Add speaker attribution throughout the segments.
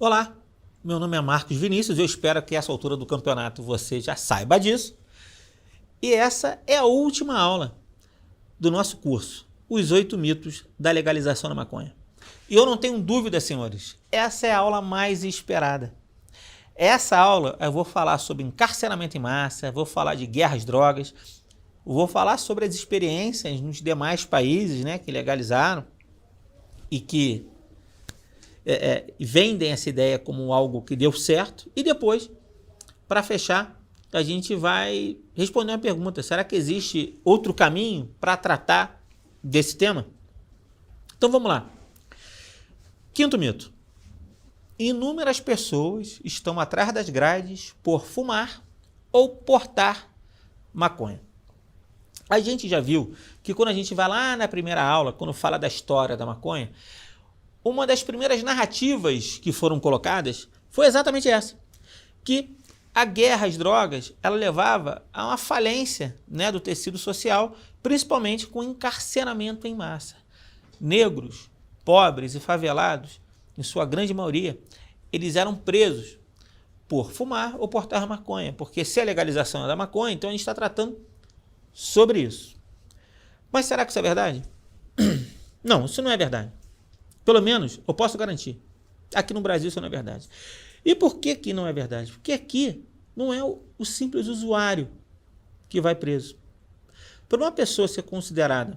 Speaker 1: Olá, meu nome é Marcos Vinícius, eu espero que a essa altura do campeonato você já saiba disso. E essa é a última aula do nosso curso, Os 8 mitos da legalização da maconha. E eu não tenho dúvida, senhores, essa é a aula mais esperada. Essa aula eu vou falar sobre encarceramento em massa, vou falar de guerra às drogas, vou falar sobre as experiências nos demais países, né, que legalizaram e que vendem essa ideia como algo que deu certo. E depois, para fechar, a gente vai responder uma pergunta: será que existe outro caminho para tratar desse tema? Então vamos lá. Quinto mito: inúmeras pessoas estão atrás das grades por fumar ou portar maconha. A gente já viu que quando a gente vai lá na primeira aula, quando fala da história da maconha, uma das primeiras narrativas que foram colocadas foi exatamente essa, que a guerra às drogas ela levava a uma falência, né, do tecido social, principalmente com encarceramento em massa. Negros, pobres e favelados, em sua grande maioria, eles eram presos por fumar ou portar maconha, porque se a legalização é da maconha, então a gente está tratando sobre isso. Mas será que isso é verdade? Não, isso não é verdade. Pelo menos, eu posso garantir, aqui no Brasil isso não é verdade. E por que não é verdade? Porque aqui não é o simples usuário que vai preso. Para uma pessoa ser considerada,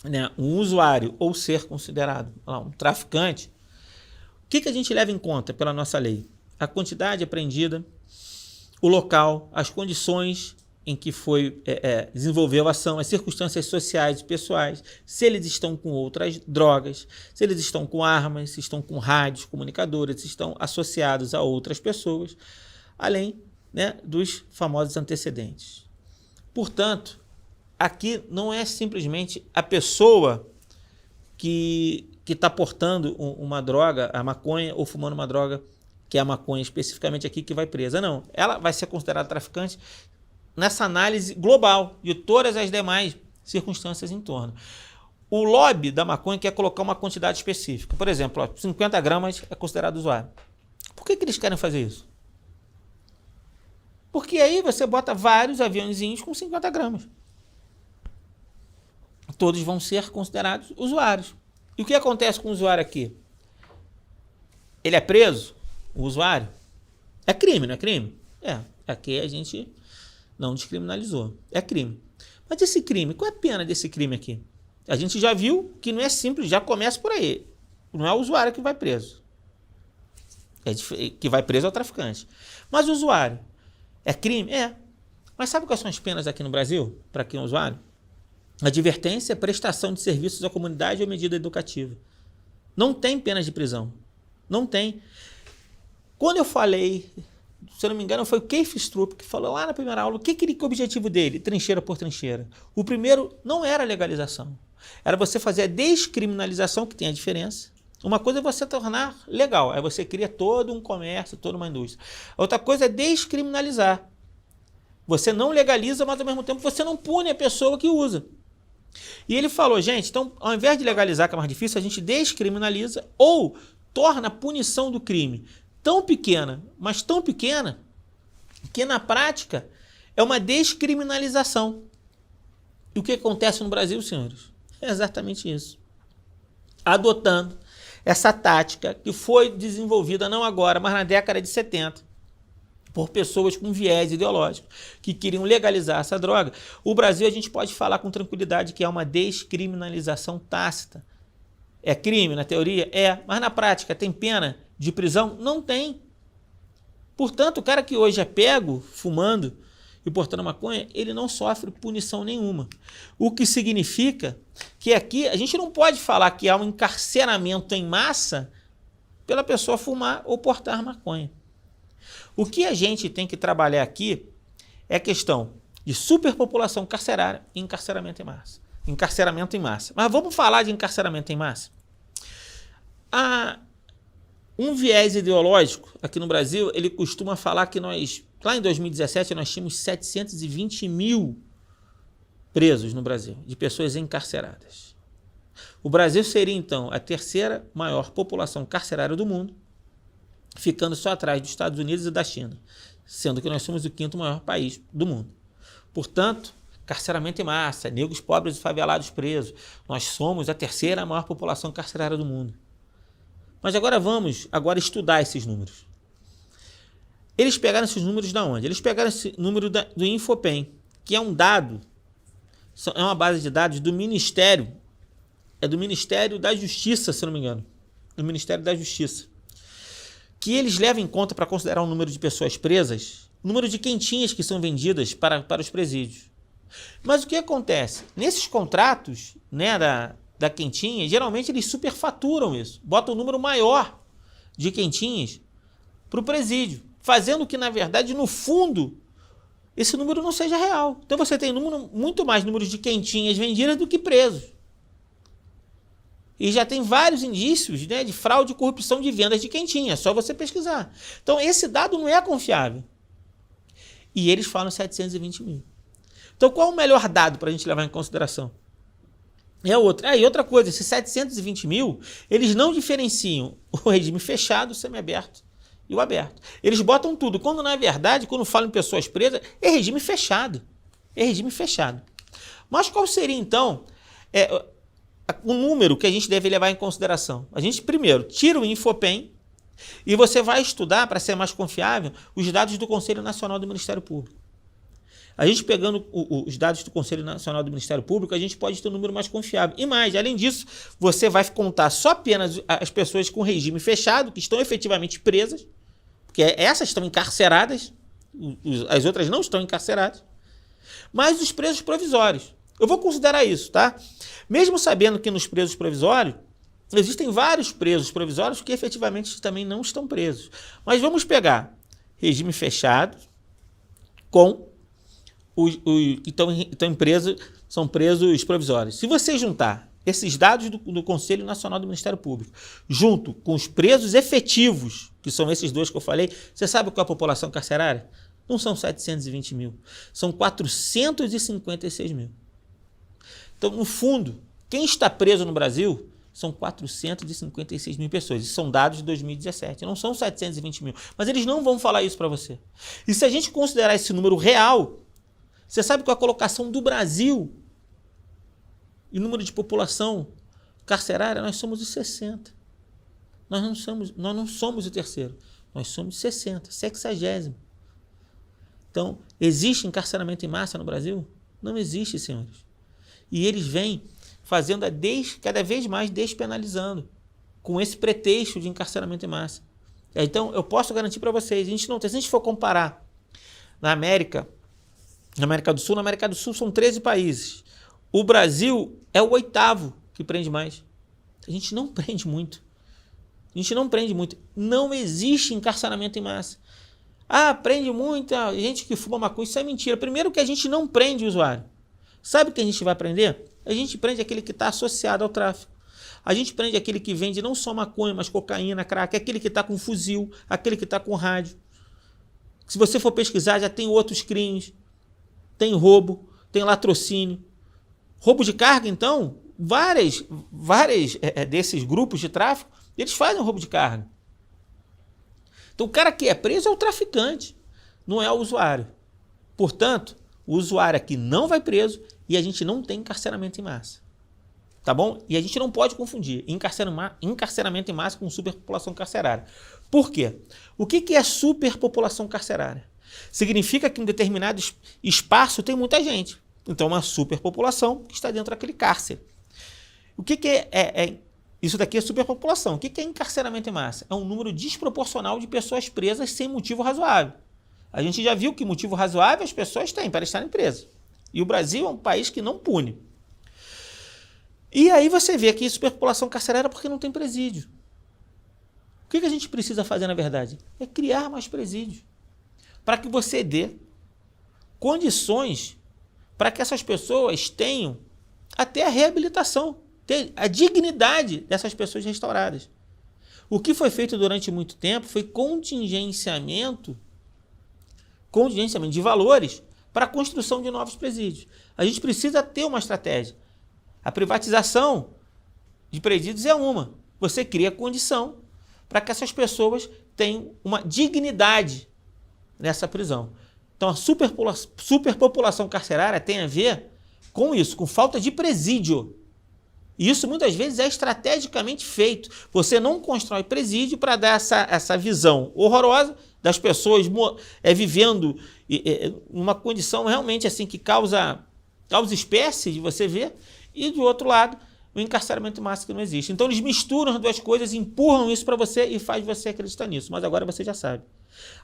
Speaker 1: né, um usuário ou ser considerado um traficante, o que a gente leva em conta pela nossa lei? A quantidade apreendida, o local, as condições em que foi desenvolveu a ação, as circunstâncias sociais e pessoais, se eles estão com outras drogas, se eles estão com armas, se estão com rádios, comunicadores, se estão associados a outras pessoas, além, né, dos famosos antecedentes. Portanto, aqui não é simplesmente a pessoa que está portando uma droga, a maconha, ou fumando uma droga, que é a maconha especificamente aqui, que vai presa. Não, ela vai ser considerada traficante nessa análise global de todas as demais circunstâncias em torno. O lobby da maconha quer colocar uma quantidade específica. Por exemplo, 50 gramas é considerado usuário. Por que eles querem fazer isso? Porque aí você bota vários aviãozinhos com 50 gramas. Todos vão ser considerados usuários. E o que acontece com o usuário aqui? Ele é preso, o usuário? É crime, não é crime? Aqui a gente não descriminalizou. É crime. Mas esse crime, qual é a pena desse crime aqui? A gente já viu que não é simples, já começa por aí. Não é o usuário que vai preso. Que vai preso é o traficante. Mas o usuário, é crime? É. Mas sabe quais são as penas aqui no Brasil para quem é usuário? Advertência, prestação de serviços à comunidade ou medida educativa. Não tem penas de prisão. Não tem. Quando eu falei, se eu não me engano, foi o Keith Stroup que falou lá na primeira aula, que o objetivo dele? Trincheira por trincheira. O primeiro não era a legalização. Era você fazer a descriminalização, que tem a diferença. Uma coisa é você tornar legal, aí você cria todo um comércio, toda uma indústria. Outra coisa é descriminalizar. Você não legaliza, mas ao mesmo tempo você não pune a pessoa que usa. E ele falou, gente, então ao invés de legalizar, que é mais difícil, a gente descriminaliza ou torna a punição do crime tão pequena, mas tão pequena, que na prática é uma descriminalização. E o que acontece no Brasil, senhores? É exatamente isso. Adotando essa tática que foi desenvolvida não agora, mas na década de 70, por pessoas com viés ideológico, que queriam legalizar essa droga. O Brasil, a gente pode falar com tranquilidade que é uma descriminalização tácita. É crime na teoria? É, mas na prática tem pena de prisão? Não tem. Portanto, o cara que hoje é pego fumando e portando maconha, ele não sofre punição nenhuma. O que significa que aqui a gente não pode falar que há um encarceramento em massa pela pessoa fumar ou portar maconha. O que a gente tem que trabalhar aqui é a questão de superpopulação carcerária e encarceramento em massa. Encarceramento em massa. Mas vamos falar de encarceramento em massa? Há um viés ideológico aqui no Brasil, ele costuma falar que nós, lá em 2017, nós tínhamos 720 mil presos no Brasil, de pessoas encarceradas. O Brasil seria, então, a terceira maior população carcerária do mundo ficando só atrás dos Estados Unidos e da China, sendo que nós somos o 5º maior país do mundo. Portanto, carceramento em massa, negros pobres e favelados presos, nós somos a 3ª maior população carcerária do mundo. Mas agora vamos estudar esses números. Eles pegaram esses números de onde? Eles pegaram esse número do Infopem, que é um dado, é uma base de dados do Ministério, do Ministério da Justiça, se não me engano, do Ministério da Justiça, que eles levam em conta para considerar o número de pessoas presas, o número de quentinhas que são vendidas para os presídios. Mas o que acontece? Nesses contratos, né, da quentinha, geralmente eles superfaturam isso, botam um número maior de quentinhas para o presídio, fazendo que, na verdade, no fundo, esse número não seja real. Então você tem muito mais números de quentinhas vendidas do que presos. E já tem vários indícios, né, de fraude e corrupção de vendas de quentinha, é só você pesquisar. Então esse dado não é confiável. E eles falam 720 mil. Então qual é o melhor dado para a gente levar em consideração? É outro. E outra coisa, esses 720 mil, eles não diferenciam o regime fechado, o semiaberto e o aberto. Eles botam tudo, quando na verdade, quando falam em pessoas presas, é regime fechado. É regime fechado. Mas qual seria então o número que a gente deve levar em consideração? A gente primeiro tira o Infopem e você vai estudar, para ser mais confiável, os dados do Conselho Nacional do Ministério Público. A gente pegando os dados do Conselho Nacional do Ministério Público, a gente pode ter um número mais confiável. E mais, além disso, você vai contar só apenas as pessoas com regime fechado, que estão efetivamente presas, porque essas estão encarceradas, as outras não estão encarceradas, mas os presos provisórios. Eu vou considerar isso, tá? Mesmo sabendo que nos presos provisórios, existem vários presos provisórios que efetivamente também não estão presos. Mas vamos pegar regime fechado com são presos provisórios. Se você juntar esses dados do Conselho Nacional do Ministério Público, junto com os presos efetivos, que são esses dois que eu falei, você sabe qual é a população carcerária? Não são 720 mil, são 456 mil. Então, no fundo, quem está preso no Brasil são 456 mil pessoas. Isso são dados de 2017, não são 720 mil. Mas eles não vão falar isso para você. E se a gente considerar esse número real, você sabe qual é a colocação do Brasil em número de população carcerária? Nós somos os 60. Nós não somos o 3º. Nós somos 60, 60º. Então, existe encarceramento em massa no Brasil? Não existe, senhores. E eles vêm fazendo cada vez mais despenalizando, com esse pretexto de encarceramento em massa. Então, eu posso garantir para vocês, se a gente for comparar na América do Sul são 13 países. O Brasil é o 8º que prende mais. A gente não prende muito. Não existe encarceramento em massa. Ah, prende muita gente que fuma maconha. Isso é mentira. Primeiro que a gente não prende o usuário. Sabe o que a gente vai prender? A gente prende aquele que está associado ao tráfico. A gente prende aquele que vende não só maconha, mas cocaína, crack, aquele que está com fuzil, aquele que está com rádio. Se você for pesquisar, já tem outros crimes. Tem roubo, tem latrocínio. Roubo de carga, então, várias desses grupos de tráfico, eles fazem roubo de carga. Então, o cara que é preso é o traficante, não é o usuário. Portanto, o usuário aqui não vai preso e a gente não tem encarceramento em massa. Tá bom? E a gente não pode confundir encarceramento em massa com superpopulação carcerária. Por quê? O que é superpopulação carcerária? Significa que em um determinado espaço tem muita gente. Então, uma superpopulação que está dentro daquele cárcere. O que isso daqui é superpopulação. O que é encarceramento em massa? É um número desproporcional de pessoas presas sem motivo razoável. A gente já viu que motivo razoável as pessoas têm para estarem presas. E o Brasil é um país que não pune. E aí você vê aqui superpopulação carcerária porque não tem presídio. O que a gente precisa fazer, na verdade? É criar mais presídios. Para que você dê condições para que essas pessoas tenham até a reabilitação, ter a dignidade dessas pessoas restauradas. O que foi feito durante muito tempo foi contingenciamento de valores para a construção de novos presídios. A gente precisa ter uma estratégia. A privatização de presídios é uma. Você cria condição para que essas pessoas tenham uma dignidade nessa prisão. Então, a superpopulação carcerária tem a ver com isso, com falta de presídio. E isso muitas vezes é estrategicamente feito. Você não constrói presídio para dar essa visão horrorosa das pessoas vivendo uma condição realmente assim que causa espécie de você ver, e do outro lado, o encarceramento máximo que não existe. Então eles misturam as duas coisas, empurram isso para você e faz você acreditar nisso. Mas agora você já sabe.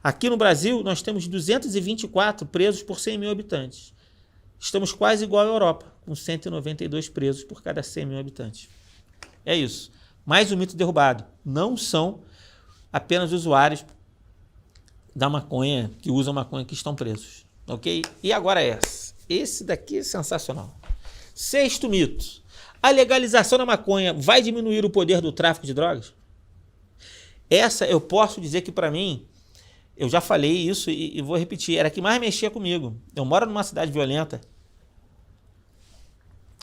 Speaker 1: Aqui no Brasil, nós temos 224 presos por 100 mil habitantes. Estamos quase igual à Europa, com 192 presos por cada 100 mil habitantes. É isso. Mais um mito derrubado. Não são apenas usuários da maconha, que usam maconha, que estão presos. Ok? E agora esse daqui é sensacional. Sexto mito. A legalização da maconha vai diminuir o poder do tráfico de drogas? Essa eu posso dizer que para mim, eu já falei isso e vou repetir, era a que mais mexia comigo. Eu moro numa cidade violenta.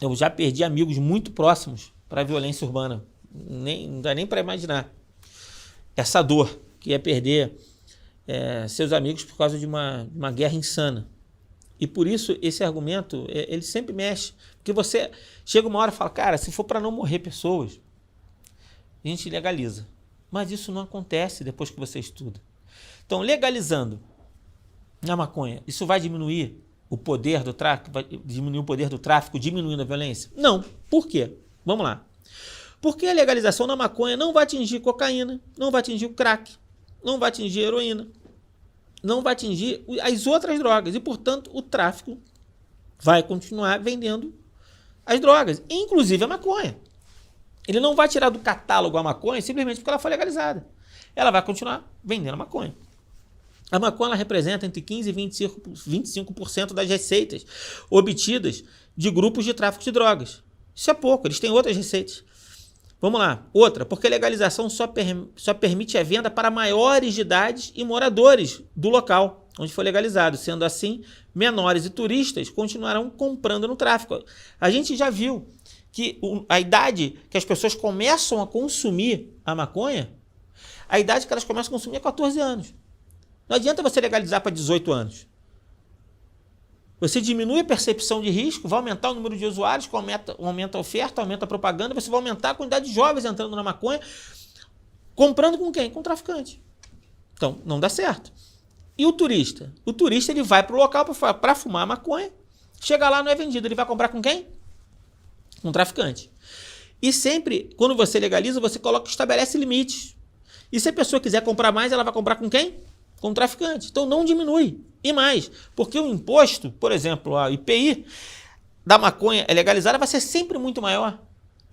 Speaker 1: Eu já perdi amigos muito próximos para a violência urbana. Não dá nem para imaginar essa dor que é perder seus amigos por causa de uma guerra insana. E por isso esse argumento, ele sempre mexe. Porque você chega uma hora e fala, cara, se for para não morrer pessoas, a gente legaliza. Mas isso não acontece depois que você estuda. Então, legalizando a maconha, isso vai diminuir o poder do tráfico? Vai diminuir o poder do tráfico, diminuindo a violência? Não. Por quê? Vamos lá. Porque a legalização da maconha não vai atingir cocaína, não vai atingir o crack, não vai atingir a heroína, não vai atingir as outras drogas. E, portanto, o tráfico vai continuar vendendo as drogas, inclusive a maconha. Ele não vai tirar do catálogo a maconha simplesmente porque ela foi legalizada. Ela vai continuar vendendo a maconha. A maconha ela representa entre 15% e 25% das receitas obtidas de grupos de tráfico de drogas. Isso é pouco, eles têm outras receitas. Vamos lá. Outra, porque a legalização só permite a venda para maiores de idade e moradores do local onde foi legalizado. Sendo assim, menores e turistas continuarão comprando no tráfico. A gente já viu que a idade que as pessoas começam a consumir a maconha, a idade que elas começam a consumir é 14 anos. Não adianta você legalizar para 18 anos. Você diminui a percepção de risco, vai aumentar o número de usuários, aumenta a oferta, aumenta a propaganda, você vai aumentar a quantidade de jovens entrando na maconha, comprando com quem? Com o traficante. Então, não dá certo. E o turista? O turista ele vai para o local para fumar maconha, chega lá, não é vendido, ele vai comprar com quem? Com o traficante. E sempre, quando você legaliza, você estabelece limites. E se a pessoa quiser comprar mais, ela vai comprar com quem? Com o traficante. Então não diminui. E mais, porque o imposto, por exemplo, a IPI da maconha legalizada vai ser sempre muito maior.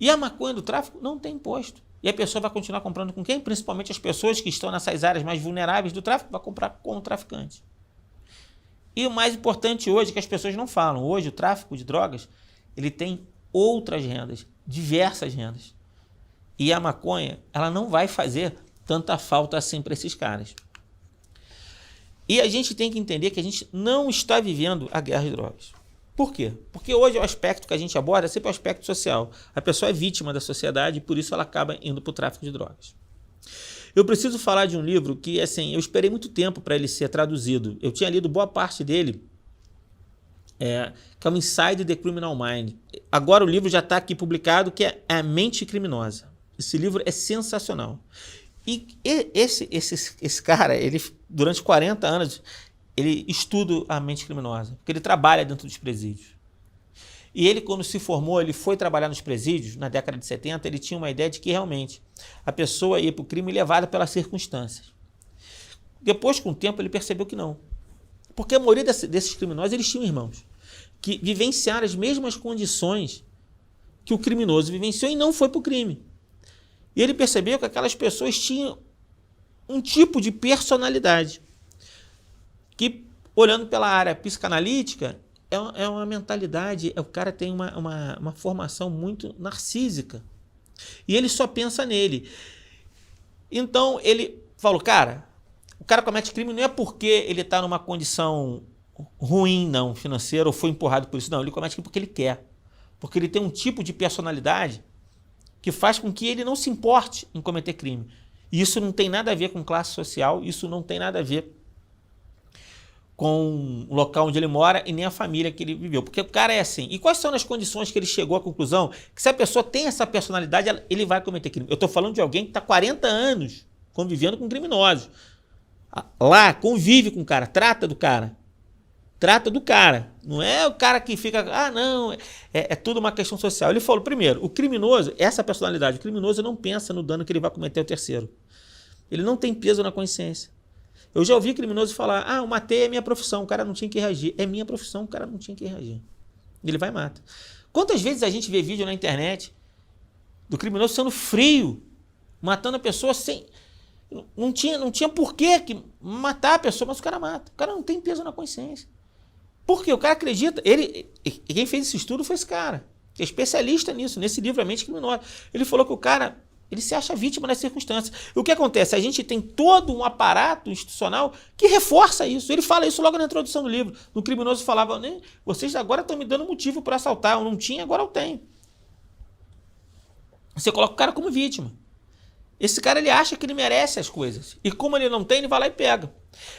Speaker 1: E a maconha do tráfico não tem imposto. E a pessoa vai continuar comprando com quem? Principalmente as pessoas que estão nessas áreas mais vulneráveis do tráfico, vai comprar com o traficante. E o mais importante hoje, que as pessoas não falam, hoje o tráfico de drogas, ele tem outras rendas, diversas rendas. E a maconha, ela não vai fazer tanta falta assim para esses caras. E a gente tem que entender que a gente não está vivendo a guerra de drogas. Por quê? Porque hoje o aspecto que a gente aborda é sempre o aspecto social. A pessoa é vítima da sociedade e por isso ela acaba indo para o tráfico de drogas. Eu preciso falar de um livro que, assim, eu esperei muito tempo para ele ser traduzido. Eu tinha lido boa parte dele, que é o Inside the Criminal Mind. Agora o livro já está aqui publicado, que é A Mente Criminosa. Esse livro é sensacional. E esse cara, ele durante 40 anos, ele estuda a mente criminosa, porque ele trabalha dentro dos presídios. E ele, quando se formou, ele foi trabalhar nos presídios, na década de 70, ele tinha uma ideia de que realmente a pessoa ia para o crime levada pelas circunstâncias. Depois, com o tempo, ele percebeu que não. Porque a maioria desses criminosos, eles tinham irmãos, que vivenciaram as mesmas condições que o criminoso vivenciou e não foi para o crime. E ele percebeu que aquelas pessoas tinham um tipo de personalidade que, olhando pela área psicanalítica, é uma mentalidade, o cara tem uma formação muito narcísica. E ele só pensa nele. Então, ele falou, cara, o cara comete crime não é porque ele está numa condição ruim, não, financeira, ou foi empurrado por isso, não. Ele comete crime porque ele quer. Porque ele tem um tipo de personalidade que faz com que ele não se importe em cometer crime. E isso não tem nada a ver com classe social, isso não tem nada a ver com o local onde ele mora e nem a família que ele viveu. Porque o cara é assim. E quais são as condições que ele chegou à conclusão que se a pessoa tem essa personalidade, ele vai cometer crime? Eu estou falando de alguém que está 40 anos convivendo com criminosos. Lá, convive com o cara, trata do cara. Trata do cara. Não é o cara que fica, não, é tudo uma questão social. Ele falou, primeiro, o criminoso, essa personalidade, o criminoso não pensa no dano que ele vai cometer ao terceiro. Ele não tem peso na consciência. Eu já ouvi criminoso falar, eu matei, é minha profissão, o cara não tinha que reagir. É minha profissão, o cara não tinha que reagir. Ele vai e mata. Quantas vezes a gente vê vídeo na internet do criminoso sendo frio, matando a pessoa sem... Não tinha porquê que matar a pessoa, mas o cara mata. O cara não tem peso na consciência. Por quê? O cara acredita. Quem fez esse estudo foi esse cara, que é especialista nisso, nesse livro A Mente Criminosa. Ele falou que o cara... ele se acha vítima das circunstâncias. E o que acontece? A gente tem todo um aparato institucional que reforça isso. Ele fala isso logo na introdução do livro. No criminoso falava, né? Vocês agora estão me dando motivo para assaltar. Eu não tinha, agora eu tenho. Você coloca o cara como vítima. Esse cara, ele acha que ele merece as coisas. E como ele não tem, ele vai lá e pega.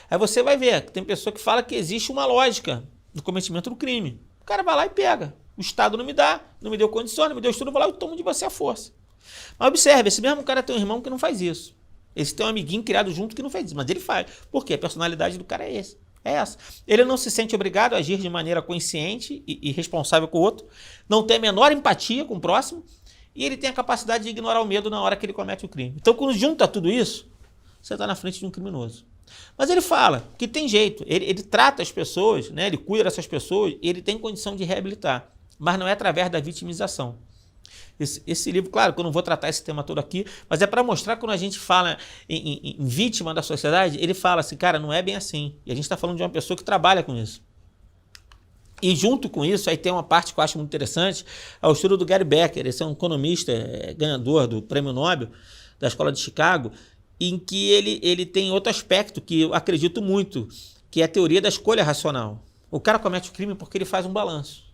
Speaker 1: Aí você vai ver que tem pessoa que fala que existe uma lógica no cometimento do crime. O cara vai lá e pega. O Estado não me dá, não me deu condições, não me deu estudo, eu vou lá e tomo de você a força. Mas observe, esse mesmo cara tem um irmão que não faz isso. Esse tem um amiguinho criado junto que não faz isso, mas ele faz. Por quê? A personalidade do cara é essa. Ele não se sente obrigado a agir de maneira consciente e responsável com o outro, não tem a menor empatia com o próximo, e ele tem a capacidade de ignorar o medo na hora que ele comete o crime. Então, quando junta tudo isso, você está na frente de um criminoso. Mas ele fala que tem jeito, ele trata as pessoas, né? Ele cuida dessas pessoas, e ele tem condição de reabilitar, mas não é através da vitimização. Esse livro, claro que eu não vou tratar esse tema todo aqui, mas é para mostrar que quando a gente fala em vítima da sociedade, ele fala assim, cara, não é bem assim. E a gente está falando de uma pessoa que trabalha com isso. E junto com isso, aí tem uma parte que eu acho muito interessante, é o estudo do Gary Becker. Esse é um economista ganhador do Prêmio Nobel da Escola de Chicago, em que ele tem outro aspecto que eu acredito muito, que é a teoria da escolha racional. O cara comete o crime porque ele faz um balanço.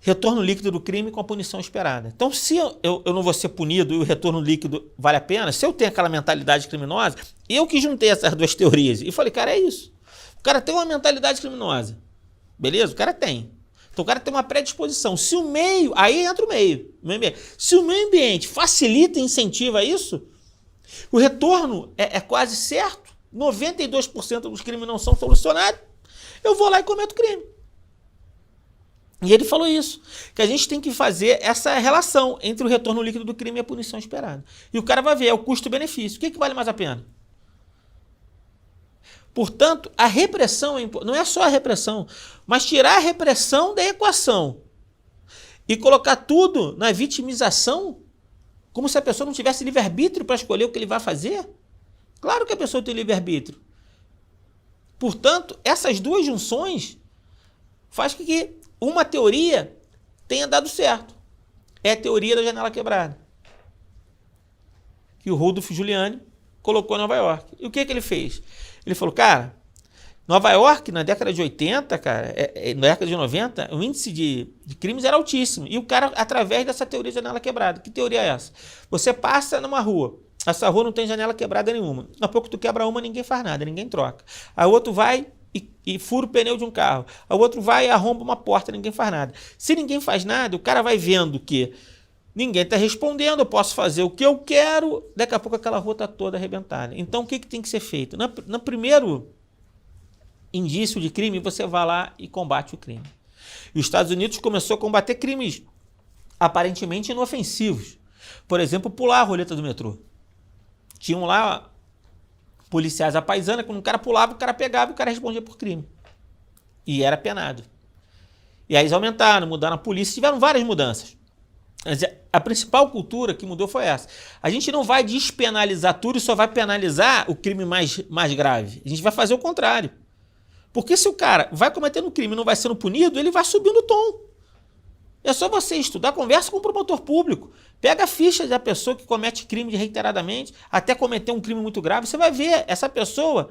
Speaker 1: Retorno líquido do crime com a punição esperada. Então, se eu não vou ser punido e o retorno líquido vale a pena, se eu tenho aquela mentalidade criminosa, eu que juntei essas duas teorias e falei, cara, é isso. O cara tem uma mentalidade criminosa. Beleza? O cara tem. Então o cara tem uma predisposição. Se o meio... Aí entra o meio. Se o meio ambiente facilita e incentiva isso, o retorno é quase certo. 92% dos crimes não são solucionados. Eu vou lá e cometo crime. E ele falou isso, que a gente tem que fazer essa relação entre o retorno líquido do crime e a punição esperada. E o cara vai ver, é o custo-benefício. O que vale mais a pena? Portanto, a repressão não é só a repressão, mas tirar a repressão da equação e colocar tudo na vitimização, como se a pessoa não tivesse livre-arbítrio para escolher o que ele vai fazer. Claro que a pessoa tem livre-arbítrio. Portanto, essas duas junções faz com que uma teoria tenha dado certo. É a teoria da janela quebrada, que o Rudolf Giuliani colocou em Nova York. E o que ele fez? Ele falou, cara, Nova York, na década de 80, cara, na década de 90, o índice de crimes era altíssimo. E o cara, através dessa teoria de janela quebrada. Que teoria é essa? Você passa numa rua, essa rua não tem janela quebrada nenhuma. Daqui a pouco tu quebra uma, ninguém faz nada, ninguém troca. Aí o outro vai e fura o pneu de um carro. Aí o outro vai e arromba uma porta, ninguém faz nada. Se ninguém faz nada, o cara vai vendo que ninguém está respondendo, eu posso fazer o que eu quero, daqui a pouco aquela rua está toda arrebentada. Então, o que tem que ser feito? No primeiro indício de crime, você vai lá e combate o crime. E os Estados Unidos começou a combater crimes aparentemente inofensivos. Por exemplo, pular a roleta do metrô. Tinham lá policiais à paisana, quando o cara pulava, o cara pegava e o cara respondia por crime. E era penado. E aí eles aumentaram, mudaram a polícia, tiveram várias mudanças. A principal cultura que mudou foi essa. A gente não vai despenalizar tudo e só vai penalizar o crime mais grave. A gente vai fazer o contrário. Porque se o cara vai cometendo crime e não vai sendo punido, ele vai subindo o tom. É só você estudar, conversa com o promotor público. Pega a ficha da pessoa que comete crime reiteradamente, até cometer um crime muito grave. Você vai ver essa pessoa,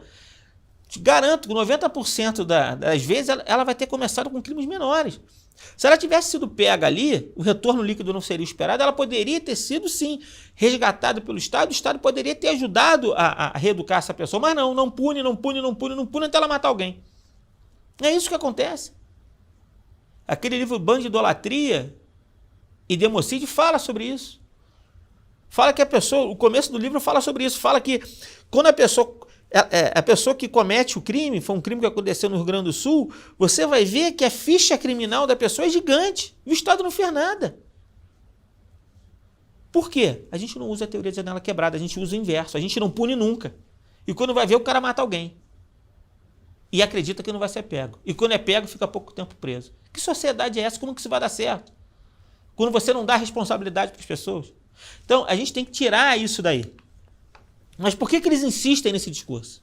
Speaker 1: te garanto que 90% das vezes ela vai ter começado com crimes menores. Se ela tivesse sido pega ali, o retorno líquido não seria esperado, ela poderia ter sido, sim, resgatada pelo Estado, o Estado poderia ter ajudado a reeducar essa pessoa, mas não pune até ela matar alguém. É isso que acontece. Aquele livro Bando de Idolatria e Democídio fala sobre isso. Fala que o começo do livro fala sobre isso, fala que quando a pessoa que comete o crime, foi um crime que aconteceu no Rio Grande do Sul, você vai ver que a ficha criminal da pessoa é gigante e o Estado não fez nada. Por quê? A gente não usa a teoria de janela quebrada, a gente usa o inverso, a gente não pune nunca. E quando vai ver, o cara mata alguém. E acredita que não vai ser pego. E quando é pego, fica pouco tempo preso. Que sociedade é essa? Como que isso vai dar certo? Quando você não dá responsabilidade para as pessoas. Então, a gente tem que tirar isso daí. Mas por que eles insistem nesse discurso?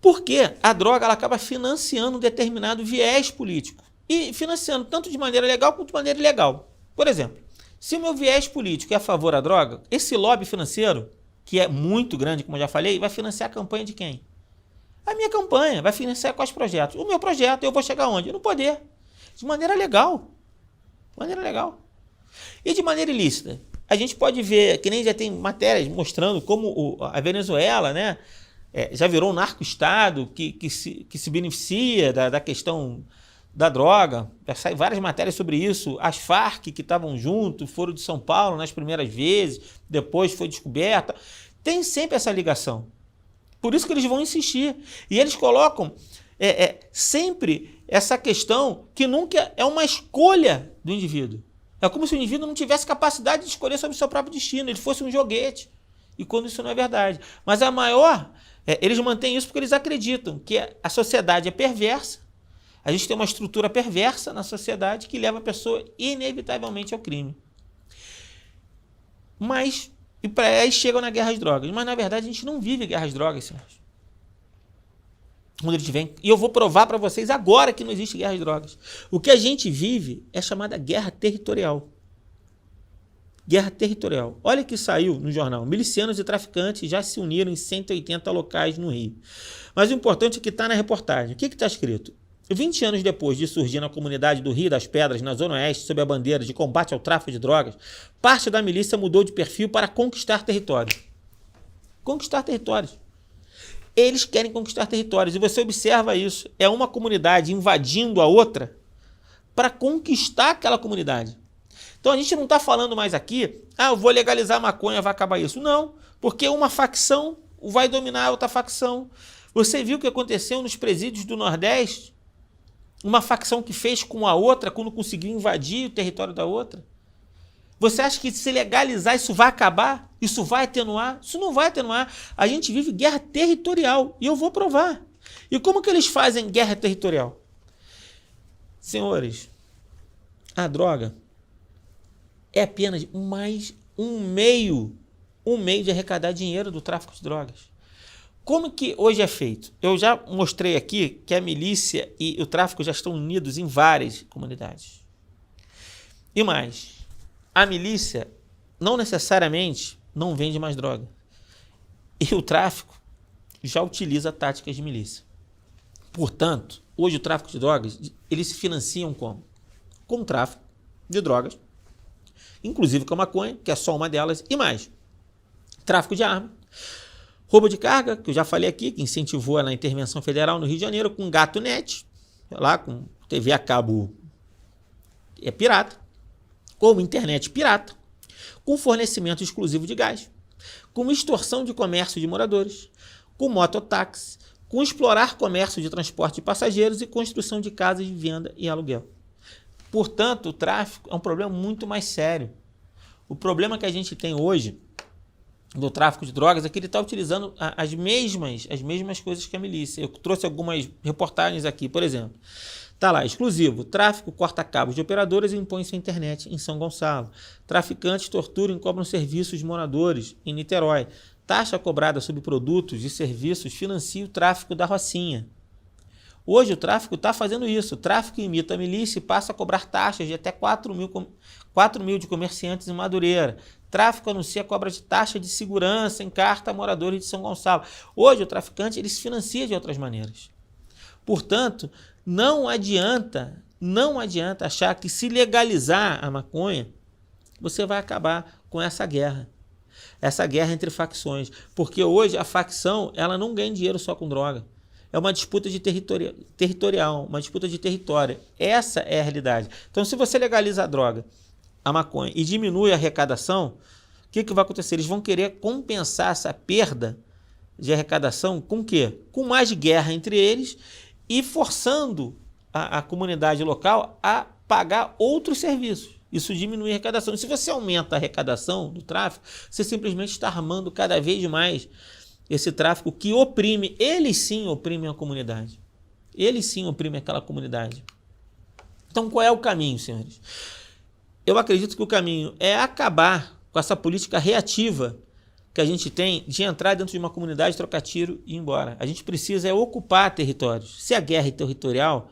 Speaker 1: Porque a droga ela acaba financiando um determinado viés político. E financiando tanto de maneira legal quanto de maneira ilegal. Por exemplo, se o meu viés político é a favor da droga, esse lobby financeiro, que é muito grande, como eu já falei, vai financiar a campanha de quem? A minha campanha vai financiar quais projetos? O meu projeto, eu vou chegar onde? No poder. De maneira legal. De maneira legal. E de maneira ilícita. A gente pode ver, que nem já tem matérias mostrando como a Venezuela, né, já virou um narco-estado que se beneficia da questão da droga. Já saem várias matérias sobre isso. As Farc que estavam junto, foram de São Paulo nas primeiras vezes, depois foi descoberta. Tem sempre essa ligação. Por isso que eles vão insistir. E eles colocam sempre essa questão que nunca é uma escolha do indivíduo. É como se o indivíduo não tivesse capacidade de escolher sobre o seu próprio destino, ele fosse um joguete. E quando isso não é verdade. Mas eles mantêm isso porque eles acreditam que a sociedade é perversa, a gente tem uma estrutura perversa na sociedade que leva a pessoa inevitavelmente ao crime. E para aí chegam na guerra às drogas. Mas na verdade a gente não vive guerra às drogas, senhores. Quando eles vêm, e eu vou provar para vocês agora que não existe guerra às drogas. O que a gente vive é chamada guerra territorial. Guerra territorial. Olha que saiu no jornal. Milicianos e traficantes já se uniram em 180 locais no Rio. Mas o importante é que está na reportagem. O que está escrito? 20 anos depois de surgir na comunidade do Rio das Pedras, na Zona Oeste, sob a bandeira de combate ao tráfico de drogas, parte da milícia mudou de perfil para conquistar territórios. Conquistar territórios. Eles querem conquistar territórios. E você observa isso. É uma comunidade invadindo a outra para conquistar aquela comunidade. Então a gente não está falando mais aqui, eu vou legalizar a maconha, vai acabar isso. Não, porque uma facção vai dominar a outra facção. Você viu o que aconteceu nos presídios do Nordeste? Uma facção que fez com a outra quando conseguiu invadir o território da outra? Você acha que se legalizar isso vai acabar? Isso vai atenuar? Isso não vai atenuar. A gente vive guerra territorial e eu vou provar. E como que eles fazem guerra territorial? Senhores, a droga é apenas mais um meio de arrecadar dinheiro do tráfico de drogas. Como que hoje é feito? Eu já mostrei aqui que a milícia e o tráfico já estão unidos em várias comunidades. E mais, a milícia não necessariamente não vende mais droga. E o tráfico já utiliza táticas de milícia. Portanto, hoje o tráfico de drogas, eles se financiam como? Com o tráfico de drogas, inclusive com a maconha, que é só uma delas, e mais. Tráfico de arma, roubo de carga, que eu já falei aqui, que incentivou na intervenção federal no Rio de Janeiro, com GatoNet, lá com TV a cabo pirata, como internet pirata, com fornecimento exclusivo de gás, com extorsão de comércio de moradores, com mototáxi, com explorar comércio de transporte de passageiros e construção de casas de venda e aluguel. Portanto, o tráfico é um problema muito mais sério. O problema que a gente tem hoje do tráfico de drogas é que ele está utilizando as mesmas coisas que a milícia. Eu trouxe algumas reportagens aqui, por exemplo. Está lá, exclusivo, tráfico corta cabos de operadoras e impõe sua internet em São Gonçalo. Traficantes torturam e cobram serviços de moradores em Niterói. Taxa cobrada sobre produtos e serviços financia o tráfico da Rocinha. Hoje o tráfico está fazendo isso. O tráfico imita a milícia e passa a cobrar taxas de até 4 mil de comerciantes em Madureira. Tráfico anuncia a cobra de taxa de segurança em carta a moradores de São Gonçalo. Hoje o traficante ele se financia de outras maneiras. Portanto, não adianta achar que se legalizar a maconha, você vai acabar com essa guerra entre facções, porque hoje a facção ela não ganha dinheiro só com droga, é uma disputa de territorial, uma disputa de território, essa é a realidade. Então, se você legaliza a droga, a maconha, e diminui a arrecadação, o que vai acontecer? Eles vão querer compensar essa perda de arrecadação com o quê? Com mais guerra entre eles e forçando a comunidade local a pagar outros serviços. Isso diminui a arrecadação. E se você aumenta a arrecadação do tráfico, você simplesmente está armando cada vez mais esse tráfico que oprime, eles sim oprimem a comunidade. Eles sim oprimem aquela comunidade. Então, qual é o caminho, senhores? Eu acredito que o caminho é acabar com essa política reativa que a gente tem de entrar dentro de uma comunidade, trocar tiro e ir embora. A gente precisa ocupar territórios. Se a guerra é territorial,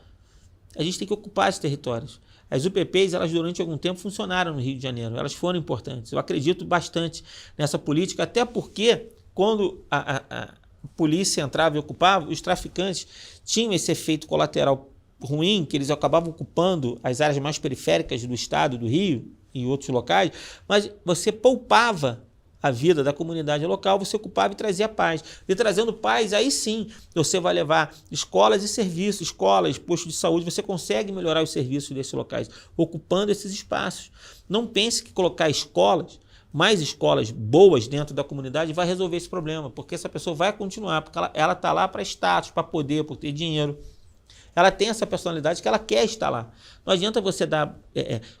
Speaker 1: a gente tem que ocupar esses territórios. As UPPs, elas durante algum tempo funcionaram no Rio de Janeiro, elas foram importantes. Eu acredito bastante nessa política, até porque quando a polícia entrava e ocupava, os traficantes tinham esse efeito colateral ruim, que eles acabavam ocupando as áreas mais periféricas do estado, do Rio e outros locais, mas você poupava a vida da comunidade local, você ocupava e trazia paz. E trazendo paz, aí sim, você vai levar escolas e serviços, escolas, postos de saúde, você consegue melhorar os serviços desses locais, ocupando esses espaços. Não pense que colocar escolas, mais escolas boas dentro da comunidade vai resolver esse problema, porque essa pessoa vai continuar, porque ela está lá para status, para poder, por ter dinheiro. Ela tem essa personalidade que ela quer estar lá. Não adianta você dar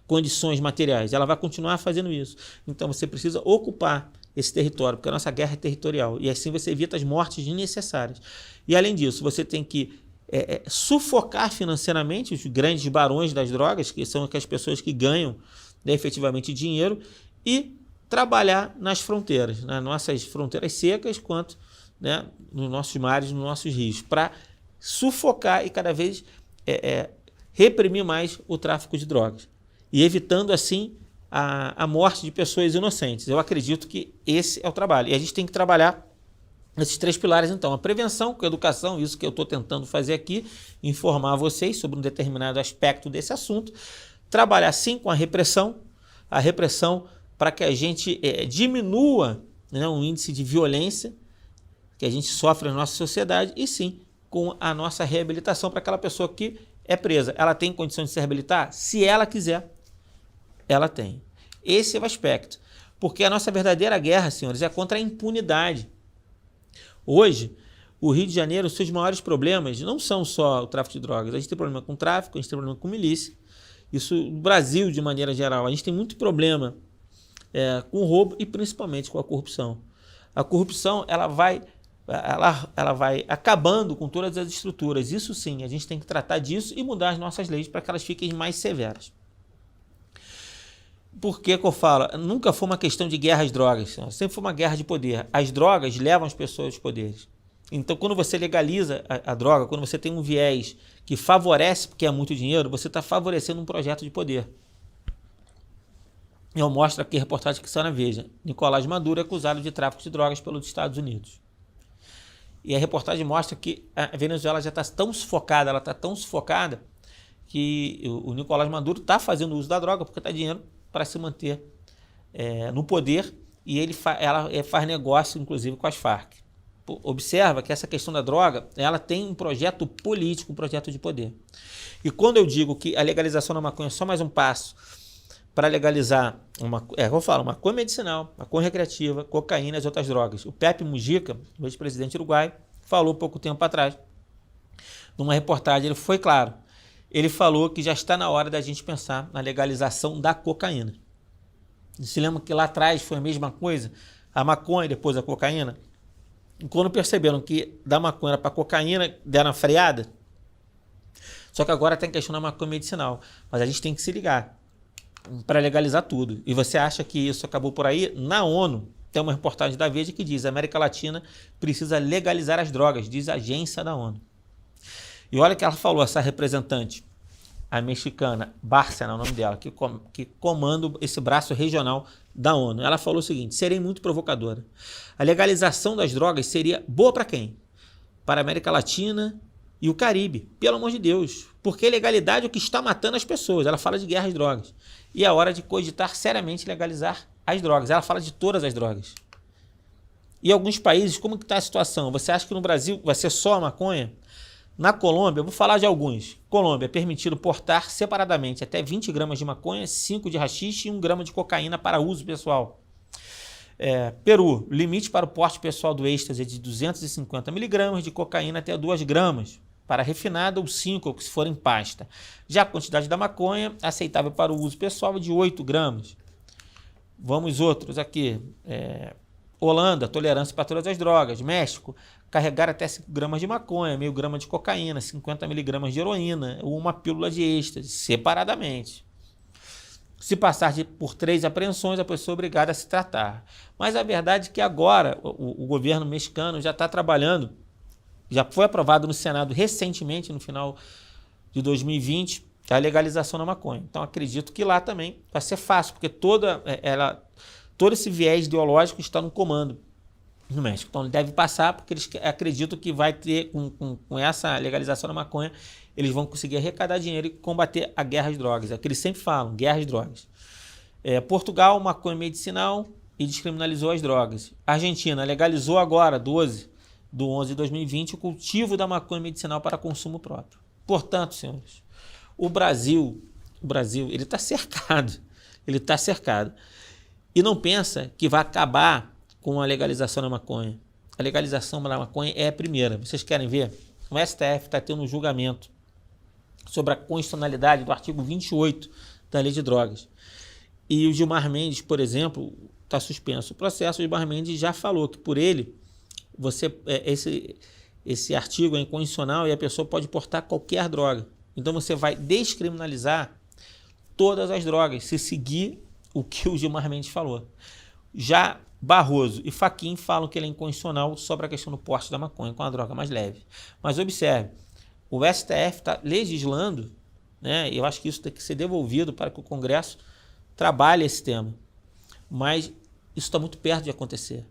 Speaker 1: condições materiais, ela vai continuar fazendo isso. Então você precisa ocupar esse território, porque a nossa guerra é territorial. E assim você evita as mortes desnecessárias. E além disso, você tem que sufocar financeiramente os grandes barões das drogas, que são as pessoas que ganham efetivamente dinheiro, e trabalhar nas fronteiras, nas nossas fronteiras secas, quanto nos nossos mares, nos nossos rios, para sufocar e cada vez reprimir mais o tráfico de drogas e evitando assim a morte de pessoas inocentes. Eu acredito que esse é o trabalho e a gente tem que trabalhar esses 3 pilares então, a prevenção com a educação, isso que eu estou tentando fazer aqui, informar vocês sobre um determinado aspecto desse assunto, trabalhar sim com a repressão para que a gente diminua o índice de violência que a gente sofre na nossa sociedade e sim com a nossa reabilitação para aquela pessoa que é presa. Ela tem condição de se reabilitar? Se ela quiser, ela tem. Esse é o aspecto. Porque a nossa verdadeira guerra, senhores, é contra a impunidade. Hoje, o Rio de Janeiro, os seus maiores problemas não são só o tráfico de drogas. A gente tem problema com tráfico, a gente tem problema com milícia. Isso no Brasil, de maneira geral. A gente tem muito problema com roubo e principalmente com a corrupção. A corrupção, ela vai acabando com todas as estruturas. Isso sim, a gente tem que tratar disso e mudar as nossas leis para que elas fiquem mais severas. Por que eu falo? Nunca foi uma questão de guerra às drogas, sempre foi uma guerra de poder. As drogas levam as pessoas aos poderes. Então, quando você legaliza a droga, quando você tem um viés que favorece porque é muito dinheiro, você está favorecendo um projeto de poder. Eu mostro aqui a reportagem que saiu na Veja. Nicolás Maduro é acusado de tráfico de drogas pelos Estados Unidos. E a reportagem mostra que a Venezuela já está tão sufocada, que o Nicolás Maduro está fazendo uso da droga porque está dinheiro para se manter no poder e ela faz negócio, inclusive, com as Farc. Observa que essa questão da droga, ela tem um projeto político, um projeto de poder. E quando eu digo que a legalização da maconha é só mais um passo para legalizar maconha medicinal, maconha recreativa, cocaína e as outras drogas. O Pepe Mujica, o ex-presidente uruguaio, falou pouco tempo atrás, numa reportagem, ele foi claro, ele falou que já está na hora da gente pensar na legalização da cocaína. Se lembra que lá atrás foi a mesma coisa? A maconha e depois a cocaína? E quando perceberam que da maconha para a cocaína deram uma freada, só que agora tem questão da maconha medicinal, mas a gente tem que se ligar para legalizar tudo. E você acha que isso acabou por aí? Na ONU, tem uma reportagem da Veja que diz: a América Latina precisa legalizar as drogas, diz a agência da ONU. E olha que ela falou, essa representante, a mexicana, Bárcena, é o nome dela, que comanda esse braço regional da ONU. Ela falou o seguinte: serei muito provocadora. A legalização das drogas seria boa para quem? Para a América Latina e o Caribe, pelo amor de Deus, porque a ilegalidade é o que está matando as pessoas. Ela fala de guerra às drogas. E é hora de cogitar seriamente legalizar as drogas. Ela fala de todas as drogas. E alguns países, como que está a situação? Você acha que no Brasil vai ser só a maconha? Na Colômbia, eu vou falar de alguns. Colômbia, é permitido portar separadamente até 20 gramas de maconha, 5 de haxixe e 1 grama de cocaína para uso pessoal. Peru, limite para o porte pessoal do êxtase é de 250 miligramas de cocaína até 2 gramas, para refinada ou 5, se for em pasta. Já a quantidade da maconha aceitável para o uso pessoal é de 8 gramas. Vamos outros aqui. Holanda, tolerância para todas as drogas. México, carregar até 5 gramas de maconha, meio grama de cocaína, 50 miligramas de heroína ou uma pílula de êxtase, separadamente. Se passar por 3 apreensões, a pessoa é obrigada a se tratar. Mas a verdade é que agora o governo mexicano já está trabalhando, já foi aprovado no Senado recentemente, no final de 2020, a legalização da maconha. Então acredito que lá também vai ser fácil, porque todo esse viés ideológico está no comando no México. Então ele deve passar, porque eles acreditam que vai ter, com essa legalização da maconha, eles vão conseguir arrecadar dinheiro e combater a guerra às drogas. É o que eles sempre falam, guerra às drogas. Portugal, maconha medicinal e descriminalizou as drogas. Argentina legalizou agora, 12/11 de 2020, o cultivo da maconha medicinal para consumo próprio. Portanto, senhores, o Brasil, ele está cercado. Ele está cercado. E não pensa que vai acabar com a legalização da maconha. A legalização da maconha é a primeira. Vocês querem ver? O STF está tendo um julgamento sobre a constitucionalidade do artigo 28 da Lei de Drogas. E o Gilmar Mendes, por exemplo, está suspenso o processo. O Gilmar Mendes já falou que por ele, esse artigo é inconstitucional e a pessoa pode portar qualquer droga. Então você vai descriminalizar todas as drogas, se seguir o que o Gilmar Mendes falou. Já Barroso e Fachin falam que ele é inconstitucional sobre a questão do porte da maconha com a droga mais leve. Mas observe, o STF está legislando, né? Eu acho que isso tem que ser devolvido para que o Congresso trabalhe esse tema. Mas isso está muito perto de acontecer.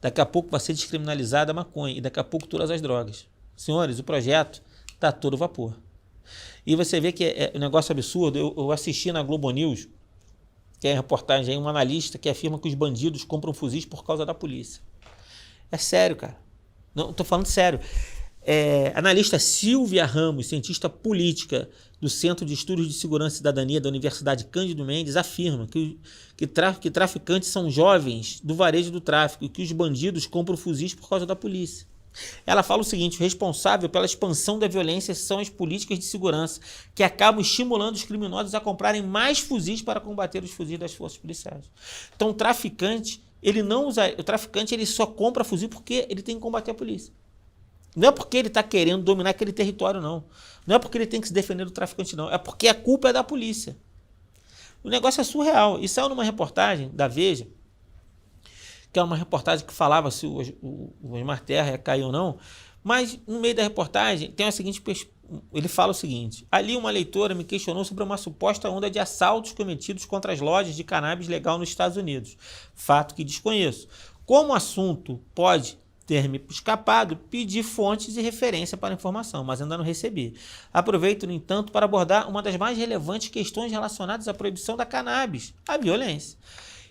Speaker 1: Daqui a pouco vai ser descriminalizada a maconha e daqui a pouco todas as drogas. Senhores, o projeto está a todo vapor. E você vê que é um negócio absurdo. Eu assisti na Globo News, que é a reportagem aí, um analista que afirma que os bandidos compram fuzis por causa da polícia. É sério, cara. Não, estou falando sério. Analista Silvia Ramos, cientista política do Centro de Estudos de Segurança e Cidadania da Universidade Cândido Mendes, afirma que traficantes são jovens do varejo do tráfico e que os bandidos compram fuzis por causa da polícia. Ela fala o seguinte: o responsável pela expansão da violência são as políticas de segurança, que acabam estimulando os criminosos a comprarem mais fuzis para combater os fuzis das forças policiais. Então o traficante ele só compra fuzil porque ele tem que combater a polícia. Não é porque ele está querendo dominar aquele território, não. Não é porque ele tem que se defender do traficante, não. É porque a culpa é da polícia. O negócio é surreal. E saiu numa reportagem da Veja, que é uma reportagem que falava se o Osmar Terra ia cair ou não, mas no meio da reportagem tem a seguinte, ele fala o seguinte: ali uma leitora me questionou sobre uma suposta onda de assaltos cometidos contra as lojas de cannabis legal nos Estados Unidos, fato que desconheço. Como o assunto pode ter me escapado, pedi fontes e referência para a informação, mas ainda não recebi. Aproveito, no entanto, para abordar uma das mais relevantes questões relacionadas à proibição da cannabis, a violência.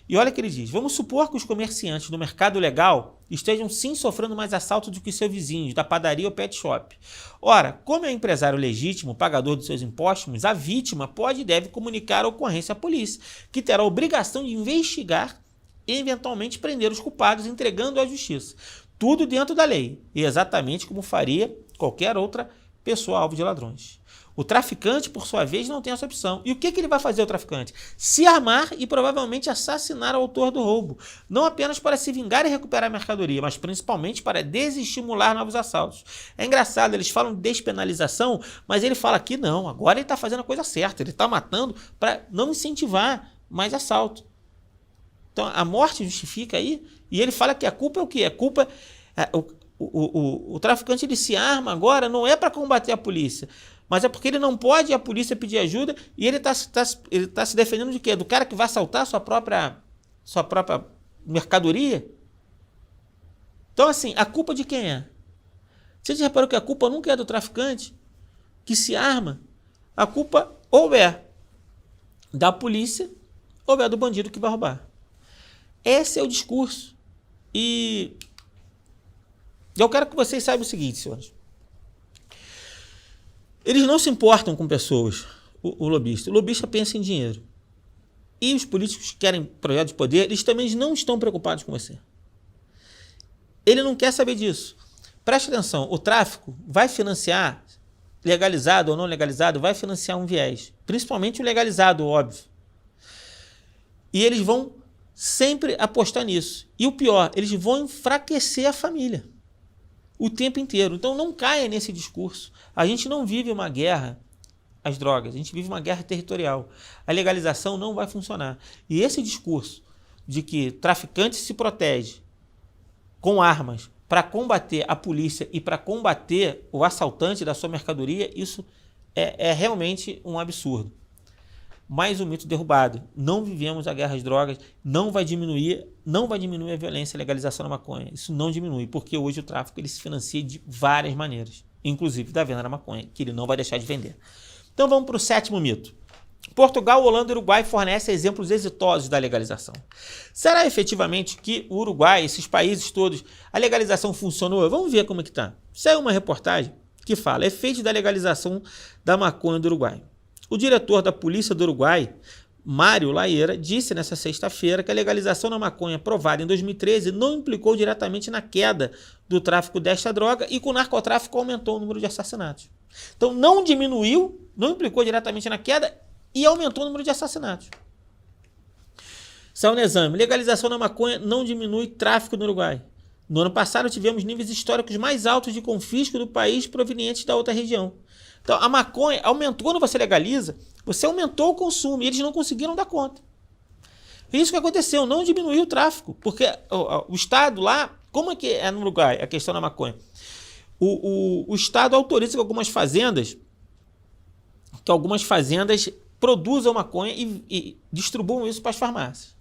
Speaker 1: E olha o que ele diz: vamos supor que os comerciantes do mercado legal estejam sim sofrendo mais assalto do que seus vizinhos, da padaria ou pet shop. Ora, como é empresário legítimo, pagador de seus impostos, a vítima pode e deve comunicar a ocorrência à polícia, que terá a obrigação de investigar e eventualmente prender os culpados, entregando à justiça. Tudo dentro da lei, e exatamente como faria qualquer outra pessoa alvo de ladrões. O traficante, por sua vez, não tem essa opção. E o que ele vai fazer, o traficante? Se armar e provavelmente assassinar o autor do roubo. Não apenas para se vingar e recuperar a mercadoria, mas principalmente para desestimular novos assaltos. É engraçado, eles falam de despenalização, mas ele fala que não, agora ele está fazendo a coisa certa. Ele está matando para não incentivar mais assalto. Então a morte justifica aí, e ele fala que a culpa é o quê? A culpa o traficante ele se arma agora não é para combater a polícia, mas é porque ele não pode a polícia pedir ajuda e ele está se defendendo de quê? Do cara que vai assaltar sua própria mercadoria? Então assim, a culpa de quem é? Você já reparou que a culpa nunca é do traficante que se arma? A culpa ou é da polícia ou é do bandido que vai roubar. Esse é o discurso. E eu quero que vocês saibam o seguinte, senhores. Eles não se importam com pessoas, o lobista. O lobista pensa em dinheiro. E os políticos que querem projeto de poder, eles também não estão preocupados com você. Ele não quer saber disso. Preste atenção, o tráfico vai financiar, legalizado ou não legalizado, vai financiar um viés. Principalmente o legalizado, óbvio. E eles vão sempre apostar nisso. E o pior, eles vão enfraquecer a família o tempo inteiro. Então não caia nesse discurso. A gente não vive uma guerra às drogas, a gente vive uma guerra territorial. A legalização não vai funcionar. E esse discurso de que traficante se protege com armas para combater a polícia e para combater o assaltante da sua mercadoria, isso é realmente um absurdo. Mais um mito derrubado. Não vivemos a guerra às drogas, não vai diminuir a violência e a legalização da maconha. Isso não diminui, porque hoje o tráfico ele se financia de várias maneiras, inclusive da venda da maconha, que ele não vai deixar de vender. Então vamos para o 7º mito. Portugal, Holanda e Uruguai fornecem exemplos exitosos da legalização. Será efetivamente que o Uruguai, esses países todos, a legalização funcionou? Vamos ver como é que está. Saiu uma reportagem que fala efeitos da legalização da maconha do Uruguai. O diretor da Polícia do Uruguai, Mário Laeira, disse nesta sexta-feira que a legalização da maconha aprovada em 2013 não implicou diretamente na queda do tráfico desta droga e que o narcotráfico aumentou o número de assassinatos. Então não diminuiu, não implicou diretamente na queda e aumentou o número de assassinatos. Saiu no exame. Legalização da maconha não diminui tráfico no Uruguai. No ano passado tivemos níveis históricos mais altos de confisco do país provenientes da outra região. Então a maconha aumentou, quando você legaliza, você aumentou o consumo e eles não conseguiram dar conta. Isso que aconteceu, não diminuiu o tráfico, porque o Estado lá, como é que é no Uruguai a questão da maconha? O Estado autoriza que algumas fazendas produzam maconha e distribuam isso para as farmácias.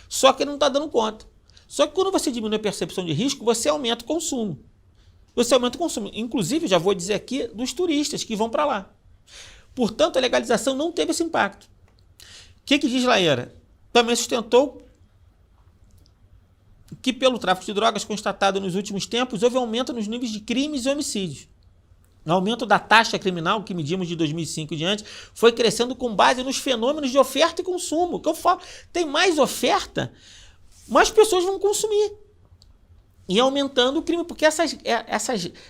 Speaker 1: Só que ele não está dando conta. Só que quando você diminui a percepção de risco, você aumenta o consumo. Inclusive, já vou dizer aqui, dos turistas que vão para lá. Portanto, a legalização não teve esse impacto. O que diz Laeira? Também sustentou que pelo tráfico de drogas constatado nos últimos tempos, houve aumento nos níveis de crimes e homicídios. O aumento da taxa criminal, que medimos de 2005 em diante, foi crescendo com base nos fenômenos de oferta e consumo. Que eu falo, tem mais oferta, mais pessoas vão consumir. E aumentando o crime, porque essas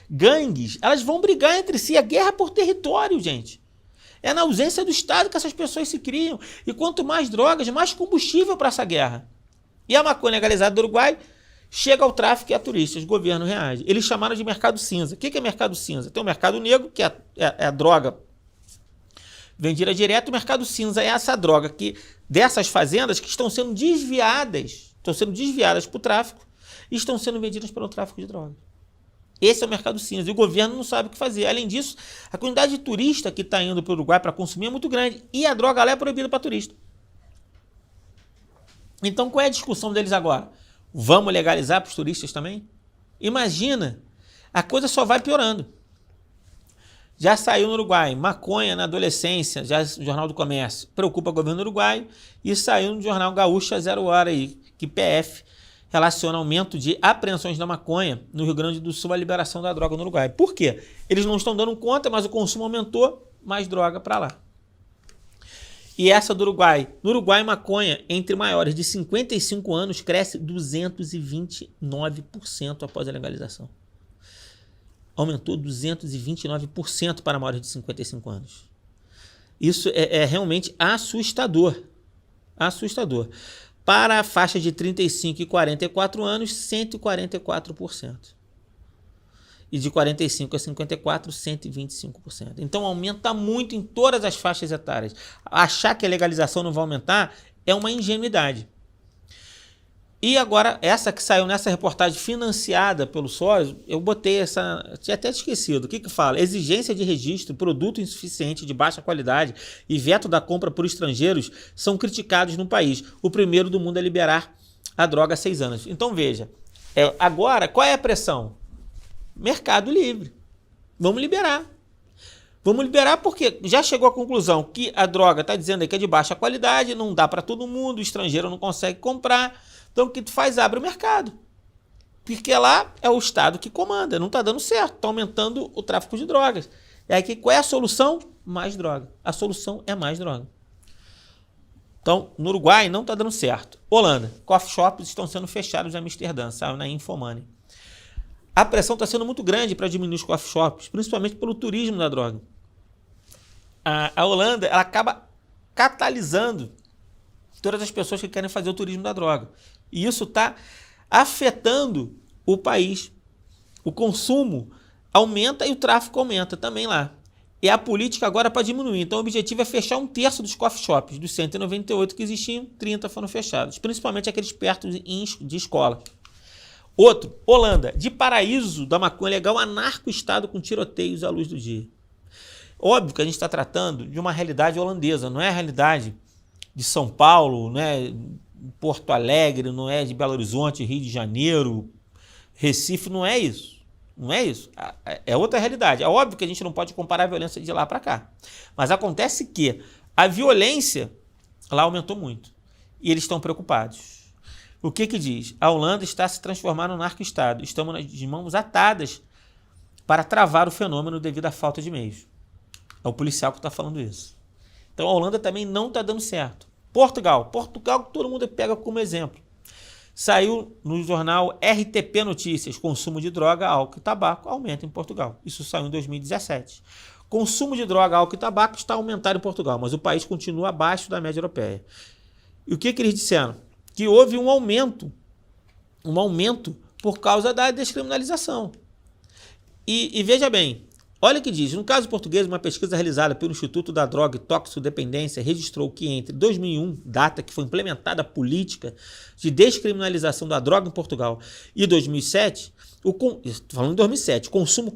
Speaker 1: gangues, elas vão brigar entre si. A guerra por território, gente. É na ausência do Estado que essas pessoas se criam. E quanto mais drogas, mais combustível para essa guerra. E a maconha legalizada do Uruguai chega ao tráfico e a turistas. O governo reage. Eles chamaram de mercado cinza. O que é mercado cinza? Tem o mercado negro, que é a droga vendida direto. O mercado cinza é essa droga dessas fazendas que estão sendo desviadas para o tráfico e estão sendo vendidas pelo tráfico de drogas. Esse é o mercado cinza. E o governo não sabe o que fazer. Além disso, a quantidade de turista que está indo para o Uruguai para consumir é muito grande. E a droga lá é proibida para turista. Então, qual é a discussão deles agora? Vamos legalizar para os turistas também? Imagina, a coisa só vai piorando. Já saiu no Uruguai, maconha na adolescência, já no Jornal do Comércio, preocupa o governo uruguaio, e saiu no Jornal Gaúcha 0 Hora, aí, que PF relaciona aumento de apreensões da maconha no Rio Grande do Sul à liberação da droga no Uruguai. Por quê? Eles não estão dando conta, mas o consumo aumentou, mais droga para lá. E essa do Uruguai. No Uruguai, maconha entre maiores de 55 anos cresce 229% após a legalização. Aumentou 229% para maiores de 55 anos. Isso é realmente assustador. Assustador. Para a faixa de 35 e 44 anos, 144%. E de 45 a 54, 125%. Então aumenta muito em todas as faixas etárias. Achar que a legalização não vai aumentar é uma ingenuidade. E agora, essa que saiu nessa reportagem financiada pelo Soros, eu botei essa... Tinha até esquecido. O que fala? Exigência de registro, produto insuficiente de baixa qualidade e veto da compra por estrangeiros são criticados no país. O primeiro do mundo a liberar a droga há 6 anos. Então veja, agora, qual é a pressão? Mercado livre. Vamos liberar. Vamos liberar porque já chegou à conclusão que a droga está dizendo aí que é de baixa qualidade, não dá para todo mundo, o estrangeiro não consegue comprar. Então o que tu faz? Abre o mercado. Porque lá é o Estado que comanda, não está dando certo, está aumentando o tráfico de drogas. E aí qual é a solução? Mais droga. A solução é mais droga. Então, no Uruguai não está dando certo. Holanda, coffee shops estão sendo fechados em Amsterdã, saiu na Infomoney. A pressão está sendo muito grande para diminuir os coffee shops, principalmente pelo turismo da droga. A Holanda ela acaba catalisando todas as pessoas que querem fazer o turismo da droga. E isso está afetando o país. O consumo aumenta e o tráfico aumenta também lá. E a política agora para diminuir. Então o objetivo é fechar 1/3 dos coffee shops. Dos 198 que existiam, 30 foram fechados. Principalmente aqueles perto de escola. Outro, Holanda, de paraíso da maconha legal, anarco-estado com tiroteios à luz do dia. Óbvio que a gente está tratando de uma realidade holandesa, não é a realidade de São Paulo, não é Porto Alegre, não é de Belo Horizonte, Rio de Janeiro, Recife, não é isso. Não é isso. É outra realidade. É óbvio que a gente não pode comparar a violência de lá para cá. Mas acontece que a violência lá aumentou muito. E eles estão preocupados. O que diz? A Holanda está se transformando no narco-estado. Estamos de mãos atadas para travar o fenômeno devido à falta de meios. É o policial que está falando isso. Então a Holanda também não está dando certo. Portugal que todo mundo pega como exemplo. Saiu no jornal RTP Notícias, consumo de droga, álcool e tabaco aumenta em Portugal. Isso saiu em 2017. Consumo de droga, álcool e tabaco está aumentando em Portugal, mas o país continua abaixo da média europeia. E o que eles disseram? Que houve um aumento por causa da descriminalização. E veja bem, olha o que diz, no caso português, uma pesquisa realizada pelo Instituto da Droga e Toxicodependência registrou que entre 2001, data que foi implementada a política de descriminalização da droga em Portugal, e 2007, falando em 2007, o consumo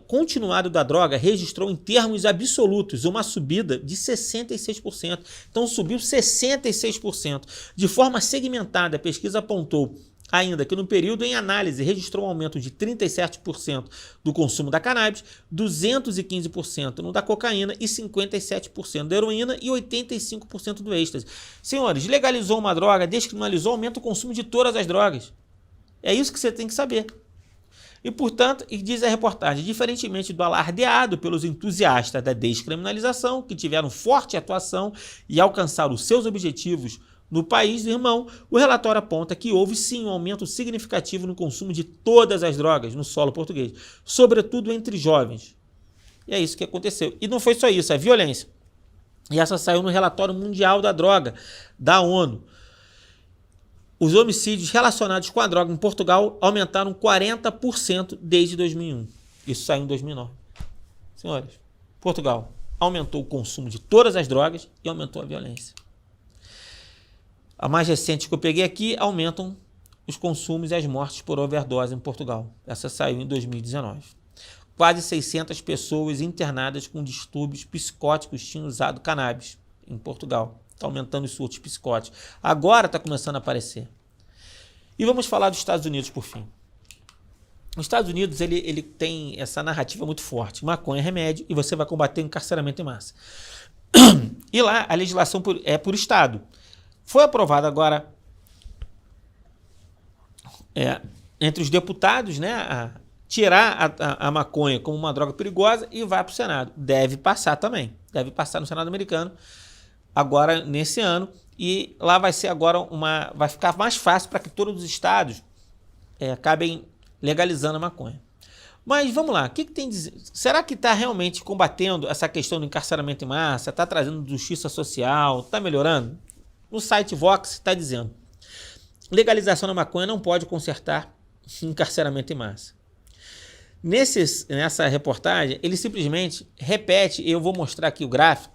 Speaker 1: continuado da droga registrou em termos absolutos uma subida de 66%. Então subiu 66%. De forma segmentada, a pesquisa apontou ainda que no período em análise registrou um aumento de 37% do consumo da cannabis, 215% no da cocaína e 57% da heroína e 85% do êxtase. Senhores, legalizou uma droga, descriminalizou, aumenta o consumo de todas as drogas. É isso que você tem que saber. E, portanto, diz a reportagem, diferentemente do alardeado pelos entusiastas da descriminalização, que tiveram forte atuação e alcançaram os seus objetivos no país, irmão, o relatório aponta que houve sim um aumento significativo no consumo de todas as drogas no solo português, sobretudo entre jovens. E é isso que aconteceu. E não foi só isso, é violência. E essa saiu no relatório mundial da droga, da ONU. Os homicídios relacionados com a droga em Portugal aumentaram 40% desde 2001. Isso saiu em 2009. Senhores, Portugal aumentou o consumo de todas as drogas e aumentou a violência. A mais recente que eu peguei aqui, aumentam os consumos e as mortes por overdose em Portugal. Essa saiu em 2019. Quase 600 pessoas internadas com distúrbios psicóticos tinham usado cannabis em Portugal. Está aumentando os surtos psicóticos. Agora está começando a aparecer. E vamos falar dos Estados Unidos, por fim. Os Estados Unidos ele tem essa narrativa muito forte. Maconha é remédio e você vai combater o encarceramento em massa. E lá a legislação é por estado. Foi aprovado agora entre os deputados, né, a tirar a maconha como uma droga perigosa e vai para o Senado. Deve passar também. Deve passar no Senado americano agora nesse ano. E lá vai ser agora vai ficar mais fácil para que todos os estados acabem legalizando a maconha. Mas vamos lá, o que tem a dizer? Será que está realmente combatendo essa questão do encarceramento em massa? Está trazendo justiça social? Está melhorando? No site Vox está dizendo: legalização da maconha não pode consertar encarceramento em massa. Nessa reportagem, ele simplesmente repete, eu vou mostrar aqui o gráfico,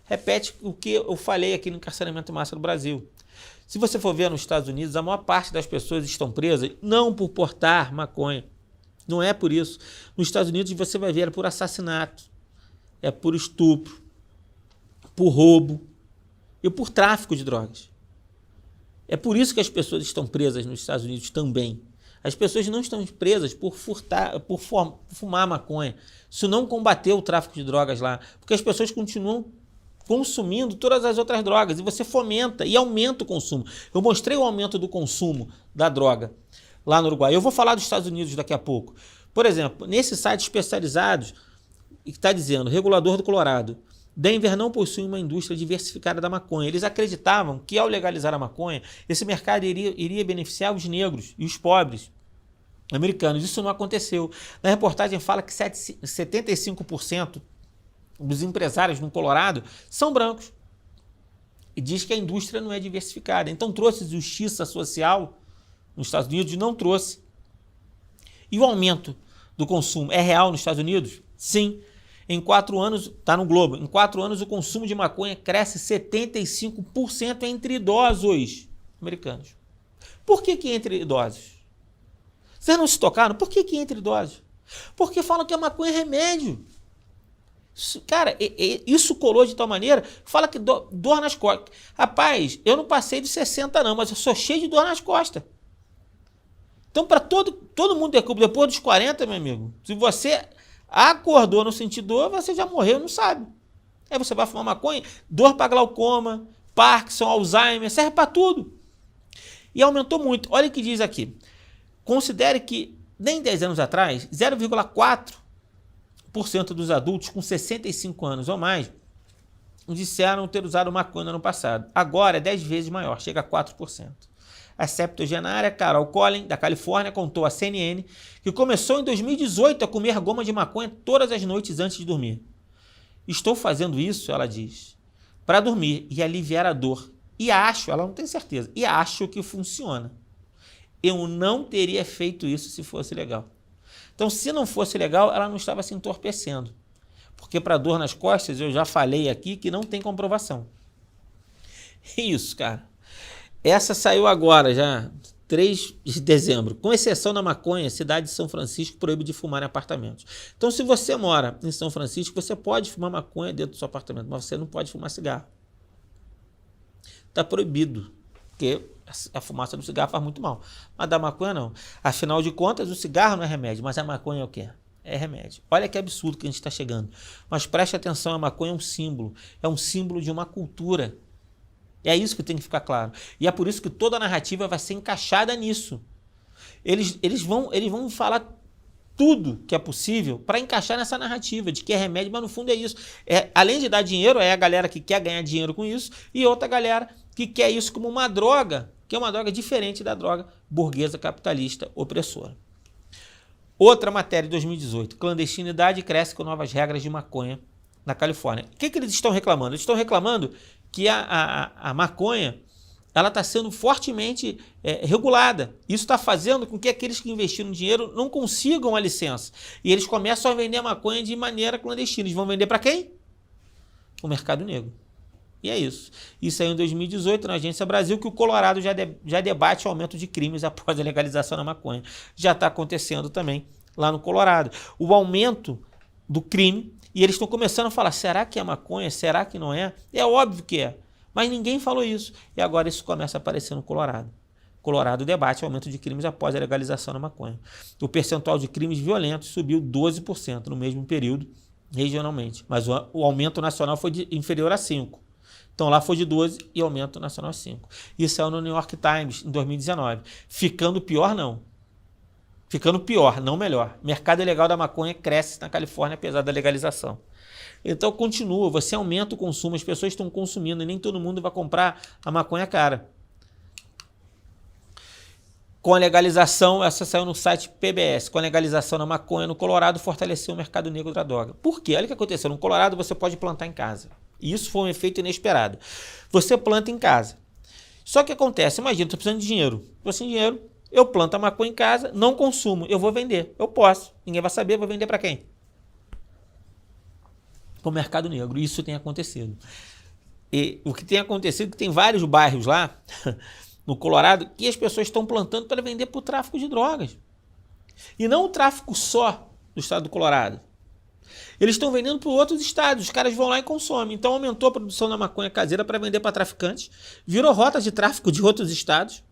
Speaker 1: repete o que eu falei aqui no encarceramento em massa do Brasil. Se você for ver nos Estados Unidos, a maior parte das pessoas estão presas não por portar maconha. Não é por isso. Nos Estados Unidos você vai ver por assassinato, é por estupro, por roubo e por tráfico de drogas. É por isso que as pessoas estão presas nos Estados Unidos também. As pessoas não estão presas por fumar maconha. Isso não combateu o tráfico de drogas lá, porque as pessoas continuam consumindo todas as outras drogas e você fomenta e aumenta o consumo. Eu mostrei o aumento do consumo da droga lá no Uruguai. Eu vou falar dos Estados Unidos daqui a pouco. Por exemplo, nesses sites especializados, está dizendo, regulador do Colorado, Denver não possui uma indústria diversificada da maconha. Eles acreditavam que ao legalizar a maconha, esse mercado iria beneficiar os negros e os pobres americanos. Isso não aconteceu. Na reportagem fala que 75% dos empresários no Colorado são brancos. E diz que a indústria não é diversificada. Então trouxe justiça social nos Estados Unidos? Não trouxe. E o aumento do consumo é real nos Estados Unidos? Sim. Em 4 anos, está no Globo, em 4 anos o consumo de maconha cresce 75% entre idosos americanos. Por que entre idosos? Vocês não se tocaram? Por que entre idosos? Porque falam que a maconha é remédio. Cara, isso colou de tal maneira, fala que dor nas costas. Rapaz, eu não passei de 60 não, mas eu sou cheio de dor nas costas. Então, para todo mundo depois dos 40, meu amigo, se você acordou no sentir dor, você já morreu, não sabe. Aí você vai fumar maconha, dor para glaucoma, Parkinson, Alzheimer, serve para tudo. E aumentou muito. Olha o que diz aqui. Considere que nem 10 anos atrás, 0,4% dos adultos com 65 anos ou mais disseram ter usado maconha no ano passado. Agora é 10 vezes maior, chega a 4%. A septuagenária Carol Collin, da Califórnia, contou à CNN que começou em 2018 a comer goma de maconha todas as noites antes de dormir. Estou fazendo isso, ela diz, para dormir e aliviar a dor. E acho, ela não tem certeza, e acho que funciona. Eu não teria feito isso se fosse legal. Então, se não fosse legal, ela não estava se entorpecendo. Porque para dor nas costas, eu já falei aqui que não tem comprovação. Isso, cara. Essa saiu agora, já 3 de dezembro. Com exceção da maconha, a cidade de São Francisco proíbe de fumar em apartamentos. Então, se você mora em São Francisco, você pode fumar maconha dentro do seu apartamento, mas você não pode fumar cigarro. Está proibido, porque a fumaça do cigarro faz muito mal. Mas da maconha não. Afinal de contas, o cigarro não é remédio, mas a maconha é o quê? É remédio. Olha que absurdo que a gente está chegando. Mas preste atenção, a maconha é um símbolo de uma cultura. É isso que tem que ficar claro. E é por isso que toda a narrativa vai ser encaixada nisso. Eles vão falar tudo que é possível para encaixar nessa narrativa de que é remédio, mas no fundo é isso. Além de dar dinheiro, é a galera que quer ganhar dinheiro com isso e outra galera que quer isso como uma droga, que é uma droga diferente da droga burguesa capitalista opressora. Outra matéria de 2018. Clandestinidade cresce com novas regras de maconha na Califórnia. O que eles estão reclamando? Eles estão reclamando que a maconha ela está sendo fortemente regulada. Isso está fazendo com que aqueles que investiram dinheiro não consigam a licença. E eles começam a vender a maconha de maneira clandestina. Eles vão vender para quem? O mercado negro. E é isso. Isso saiu em 2018 na Agência Brasil, que o Colorado já debate o aumento de crimes após a legalização da maconha. Já está acontecendo também lá no Colorado. O aumento do crime, e eles estão começando a falar, será que é maconha? Será que não é? É óbvio que é. Mas ninguém falou isso. E agora isso começa a aparecer no Colorado. Colorado debate o aumento de crimes após a legalização da maconha. O percentual de crimes violentos subiu 12% no mesmo período regionalmente. Mas o aumento nacional foi inferior a 5%. Então lá foi de 12 e aumento nacional 5. Isso saiu no New York Times em 2019. Ficando pior, não. Ficando pior, não melhor. O mercado ilegal da maconha cresce na Califórnia apesar da legalização. Então continua, você aumenta o consumo, as pessoas estão consumindo e nem todo mundo vai comprar a maconha cara. Com a legalização, essa saiu no site PBS, com a legalização da maconha no Colorado, fortaleceu o mercado negro da droga. Por quê? Olha o que aconteceu. No Colorado você pode plantar em casa. E isso foi um efeito inesperado. Você planta em casa. Só que acontece, imagina, estou precisando de dinheiro. Estou sem dinheiro, eu planto a maconha em casa, não consumo, eu vou vender. Eu posso, ninguém vai saber, vou vender para quem? Para o mercado negro. Isso tem acontecido. E o que tem acontecido é que tem vários bairros lá, no Colorado, que as pessoas estão plantando para vender para o tráfico de drogas. E não o tráfico só do estado do Colorado. Eles estão vendendo para outros estados, os caras vão lá e consomem. Então aumentou a produção da maconha caseira para vender para traficantes, virou rota de tráfico de outros estados.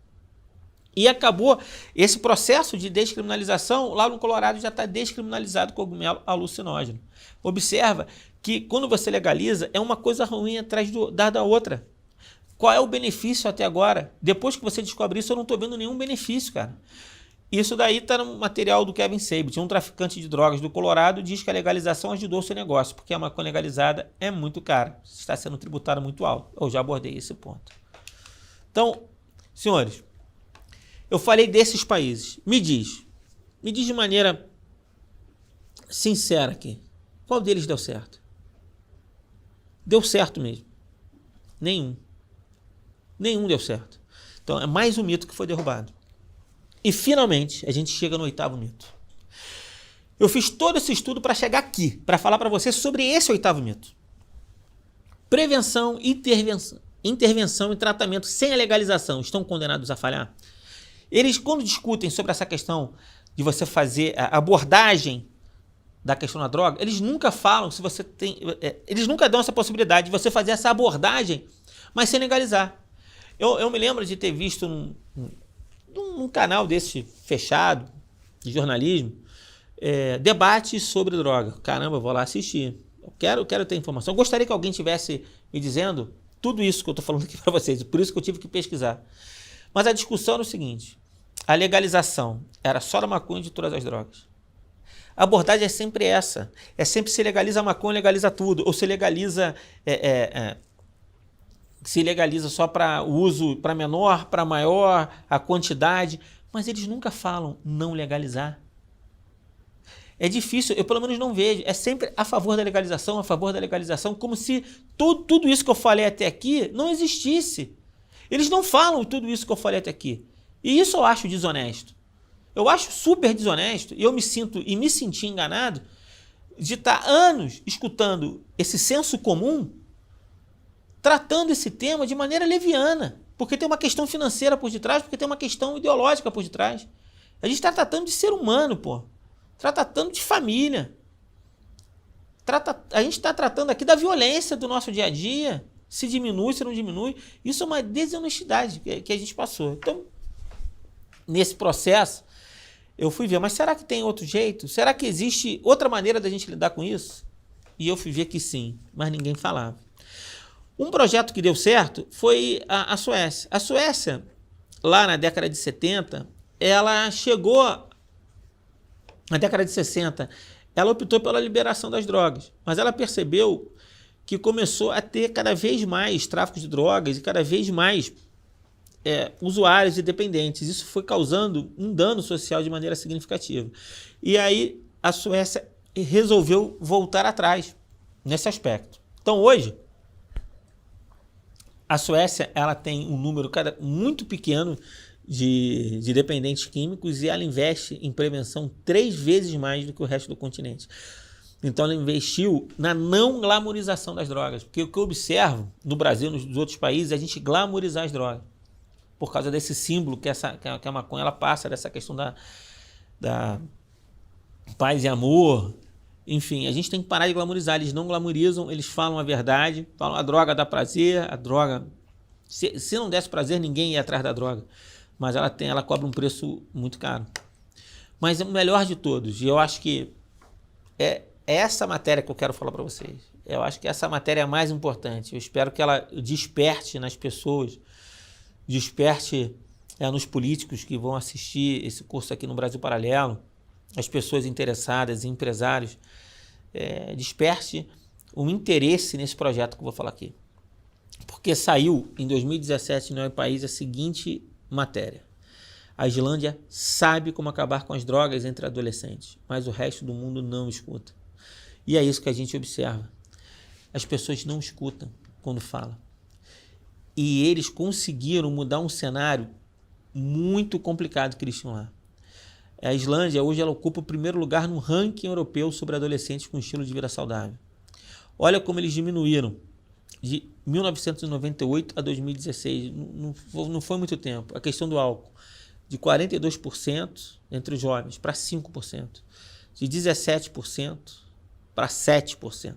Speaker 1: E acabou esse processo de descriminalização, lá no Colorado já está descriminalizado o cogumelo alucinógeno. Observa que quando você legaliza, é uma coisa ruim atrás da outra. Qual é o benefício até agora? Depois que você descobre isso, eu não estou vendo nenhum benefício, cara. Isso daí está no material do Kevin Sabet. Um traficante de drogas do Colorado diz que a legalização ajudou o seu negócio, porque a maconha legalizada é muito cara, está sendo tributada muito alto. Eu já abordei esse ponto. Então, senhores, eu falei desses países. Me diz de maneira sincera aqui, qual deles deu certo? Deu certo mesmo? Nenhum. Nenhum deu certo. Então, é mais um mito que foi derrubado. E, finalmente, a gente chega no 8º mito. Eu fiz todo esse estudo para chegar aqui, para falar para você sobre esse 8º mito. Prevenção, intervenção e tratamento sem a legalização estão condenados a falhar? Eles, quando discutem sobre essa questão de você fazer a abordagem da questão da droga, eles nunca falam se você tem... Eles nunca dão essa possibilidade de você fazer essa abordagem, mas sem legalizar. Eu me lembro de ter visto num canal desse fechado, de jornalismo, debate sobre droga. Caramba, eu vou lá assistir. Eu quero ter informação. Eu gostaria que alguém tivesse me dizendo tudo isso que eu estou falando aqui para vocês. Por isso que eu tive que pesquisar. Mas a discussão era o seguinte. A legalização era só da maconha de todas as drogas. A abordagem é sempre essa. É sempre se legaliza a maconha, legaliza tudo. Ou se legaliza... se legaliza só para o uso para menor, para maior, a quantidade, mas eles nunca falam não legalizar. É difícil, eu pelo menos não vejo, é sempre a favor da legalização, como se tudo isso que eu falei até aqui não existisse. Eles não falam tudo isso que eu falei até aqui. E isso eu acho desonesto. Eu acho super desonesto e eu me senti enganado de estar anos escutando esse senso comum tratando esse tema de maneira leviana, porque tem uma questão financeira por detrás, porque tem uma questão ideológica por detrás. A gente está tratando de ser humano, pô. Está tratando de família. A gente está tratando aqui da violência do nosso dia a dia, se diminui, se não diminui. Isso é uma desonestidade que a gente passou. Então, nesse processo, eu fui ver, mas será que tem outro jeito? Será que existe outra maneira da gente lidar com isso? E eu fui ver que sim, mas ninguém falava. Um projeto que deu certo foi a Suécia. A Suécia, lá na década de 70, ela chegou... Na década de 60, ela optou pela liberação das drogas, mas ela percebeu que começou a ter cada vez mais tráfico de drogas e cada vez mais usuários e dependentes. Isso foi causando um dano social de maneira significativa. E aí a Suécia resolveu voltar atrás nesse aspecto. Então hoje, a Suécia ela tem um número muito pequeno de dependentes químicos e ela investe em prevenção 3 vezes mais do que o resto do continente. Então ela investiu na não glamorização das drogas, porque o que eu observo no Brasil e nos outros países é a gente glamorizar as drogas, por causa desse símbolo que a maconha ela passa, dessa questão da paz e amor. Enfim, a gente tem que parar de glamorizar. Eles não glamorizam, eles falam a verdade, falam a droga dá prazer, a droga... Se não desse prazer, ninguém ia atrás da droga. Mas ela cobra um preço muito caro. Mas é o melhor de todos, e eu acho que é essa matéria que eu quero falar para vocês. Eu acho que essa matéria é a mais importante. Eu espero que ela desperte nas pessoas, desperte nos políticos que vão assistir esse curso aqui no Brasil Paralelo, as pessoas interessadas, empresários, desperte um interesse nesse projeto que eu vou falar aqui. Porque saiu em 2017 no País a seguinte matéria. A Islândia sabe como acabar com as drogas entre adolescentes, mas o resto do mundo não escuta. E é isso que a gente observa. As pessoas não escutam quando falam. E eles conseguiram mudar um cenário muito complicado que eles tinham lá. A Islândia hoje ela ocupa o primeiro lugar no ranking europeu sobre adolescentes com estilo de vida saudável. Olha como eles diminuíram de 1998 a 2016, não foi muito tempo, a questão do álcool, de 42% entre os jovens para 5%, de 17% para 7%,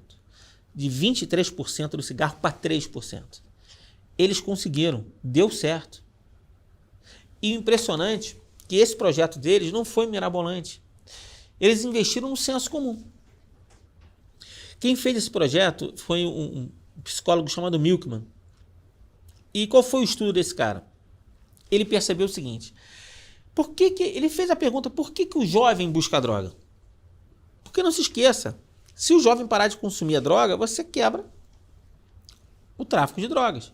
Speaker 1: de 23% do cigarro para 3%. Eles conseguiram, deu certo. E o impressionante é que esse projeto deles não foi mirabolante. Eles investiram no senso comum. Quem fez esse projeto foi um psicólogo chamado Milkman. E qual foi o estudo desse cara? Ele percebeu o seguinte: ele fez a pergunta, por que o jovem busca a droga? Porque não se esqueça, se o jovem parar de consumir a droga, você quebra o tráfico de drogas.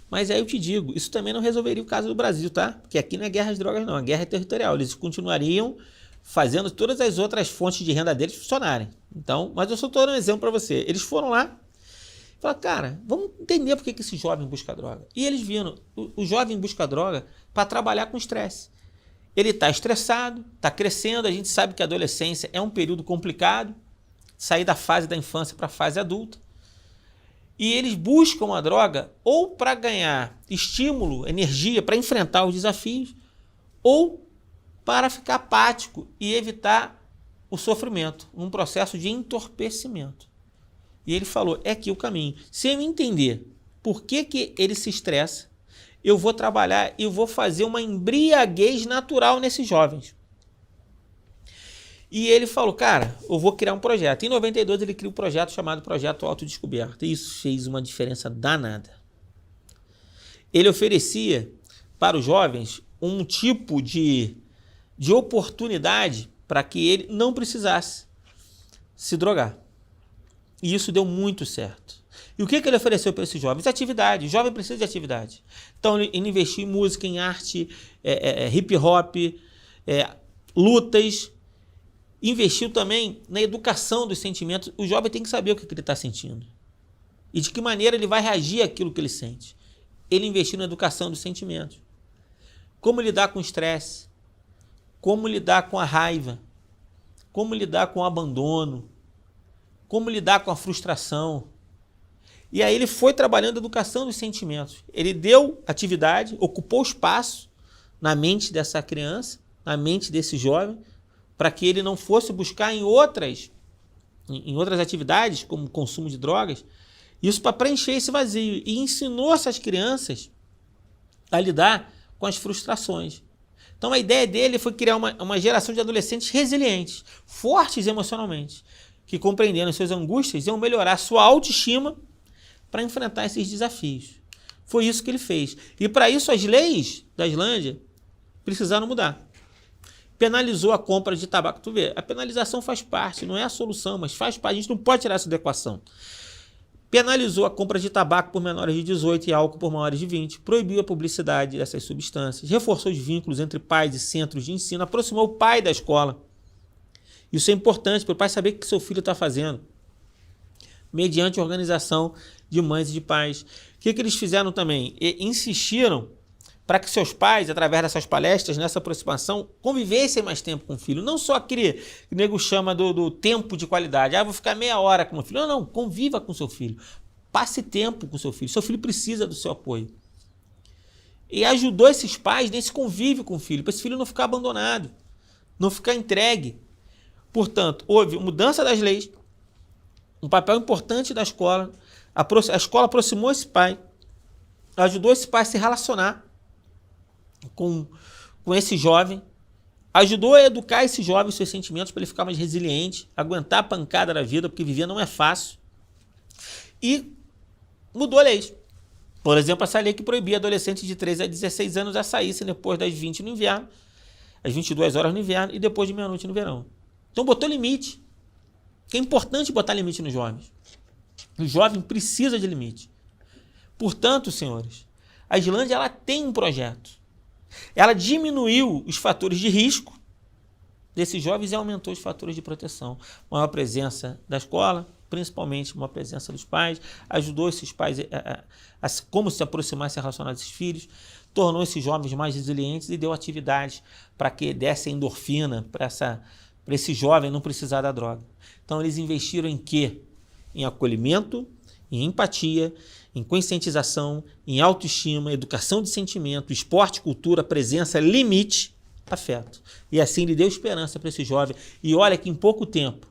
Speaker 1: Mas aí eu te digo, isso também não resolveria o caso do Brasil, tá? Porque aqui não é guerra de drogas não, é guerra territorial. Eles continuariam fazendo todas as outras fontes de renda deles funcionarem. Então, mas eu só estou dando um exemplo para você. Eles foram lá e falaram, cara, vamos entender por que esse jovem busca droga. E eles viram, o jovem busca droga para trabalhar com estresse. Ele está estressado, está crescendo, a gente sabe que a adolescência é um período complicado, sair da fase da infância para a fase adulta. E eles buscam a droga ou para ganhar estímulo, energia para enfrentar os desafios, ou para ficar apático e evitar o sofrimento, um processo de entorpecimento. E ele falou, é aqui o caminho. Se eu entender por que ele se estressa, eu vou trabalhar e vou fazer uma embriaguez natural nesses jovens. E ele falou, cara, eu vou criar um projeto. Em 92 ele criou um projeto chamado Projeto Autodescoberta. E isso fez uma diferença danada. Ele oferecia para os jovens um tipo de oportunidade para que ele não precisasse se drogar. E isso deu muito certo. E o que ele ofereceu para esses jovens? Atividade. O jovem precisa de atividade. Então ele investiu em música, em arte, hip hop, lutas. Investiu também na educação dos sentimentos. O jovem tem que saber o que ele está sentindo e de que maneira ele vai reagir àquilo que ele sente. Ele investiu na educação dos sentimentos. Como lidar com o estresse, como lidar com a raiva, como lidar com o abandono, como lidar com a frustração. E aí ele foi trabalhando a educação dos sentimentos. Ele deu atividade, ocupou espaço na mente dessa criança, na mente desse jovem, para que ele não fosse buscar em outras atividades, como consumo de drogas, isso para preencher esse vazio. E ensinou essas crianças a lidar com as frustrações. Então a ideia dele foi criar uma geração de adolescentes resilientes, fortes emocionalmente, que compreendendo suas angústias iam melhorar sua autoestima para enfrentar esses desafios. Foi isso que ele fez. E para isso as leis da Islândia precisaram mudar. Penalizou a compra de tabaco. Tu vê, a penalização faz parte, não é a solução, mas faz parte. A gente não pode tirar essa da equação. Penalizou a compra de tabaco por menores de 18 e álcool por maiores de 20. Proibiu a publicidade dessas substâncias. Reforçou os vínculos entre pais e centros de ensino. Aproximou o pai da escola. Isso é importante para o pai saber o que seu filho está fazendo. Mediante a organização de mães e de pais. O que eles fizeram também? Insistiram para que seus pais, através dessas palestras, nessa aproximação, convivessem mais tempo com o filho. Não só aquele que o nego chama do tempo de qualidade. Vou ficar meia hora com o meu filho. Não, conviva com o seu filho. Passe tempo com o seu filho. Seu filho precisa do seu apoio. E ajudou esses pais nesse convívio com o filho, para esse filho não ficar abandonado, não ficar entregue. Portanto, houve mudança das leis, um papel importante da escola. A escola aproximou esse pai, ajudou esse pai a se relacionar com esse jovem, ajudou a educar esse jovem, seus sentimentos, para ele ficar mais resiliente, aguentar a pancada da vida, porque viver não é fácil. E mudou a lei. Por exemplo, essa lei que proibia adolescentes de 13 a 16 anos a saírem depois das 20 no inverno, às 22 horas no inverno e depois de meia-noite no verão. Então botou limite. É importante botar limite nos jovens. O jovem precisa de limite. Portanto, senhores, a Islândia ela tem um projeto. Ela diminuiu os fatores de risco desses jovens e aumentou os fatores de proteção. Maior presença da escola, principalmente uma presença dos pais, ajudou esses pais a como se aproximar e se relacionar com esses filhos, tornou esses jovens mais resilientes e deu atividades para que desse endorfina para esse jovem não precisar da droga. Então eles investiram em quê? Em acolhimento, em empatia, em conscientização, em autoestima, educação de sentimento, esporte, cultura, presença, limite, afeto. E assim ele deu esperança para esse jovem. E olha que em pouco tempo,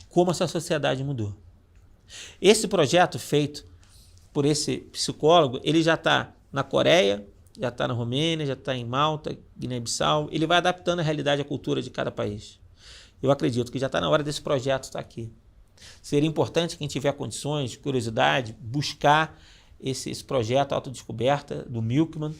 Speaker 1: como essa sociedade mudou. Esse projeto feito por esse psicólogo, ele já está na Coreia, já está na Romênia, já está em Malta, Guiné-Bissau. Ele vai adaptando a realidade e a cultura de cada país. Eu acredito que já está na hora desse projeto estar aqui. Seria importante quem tiver condições, curiosidade, buscar esse projeto Autodescoberta do Milkman.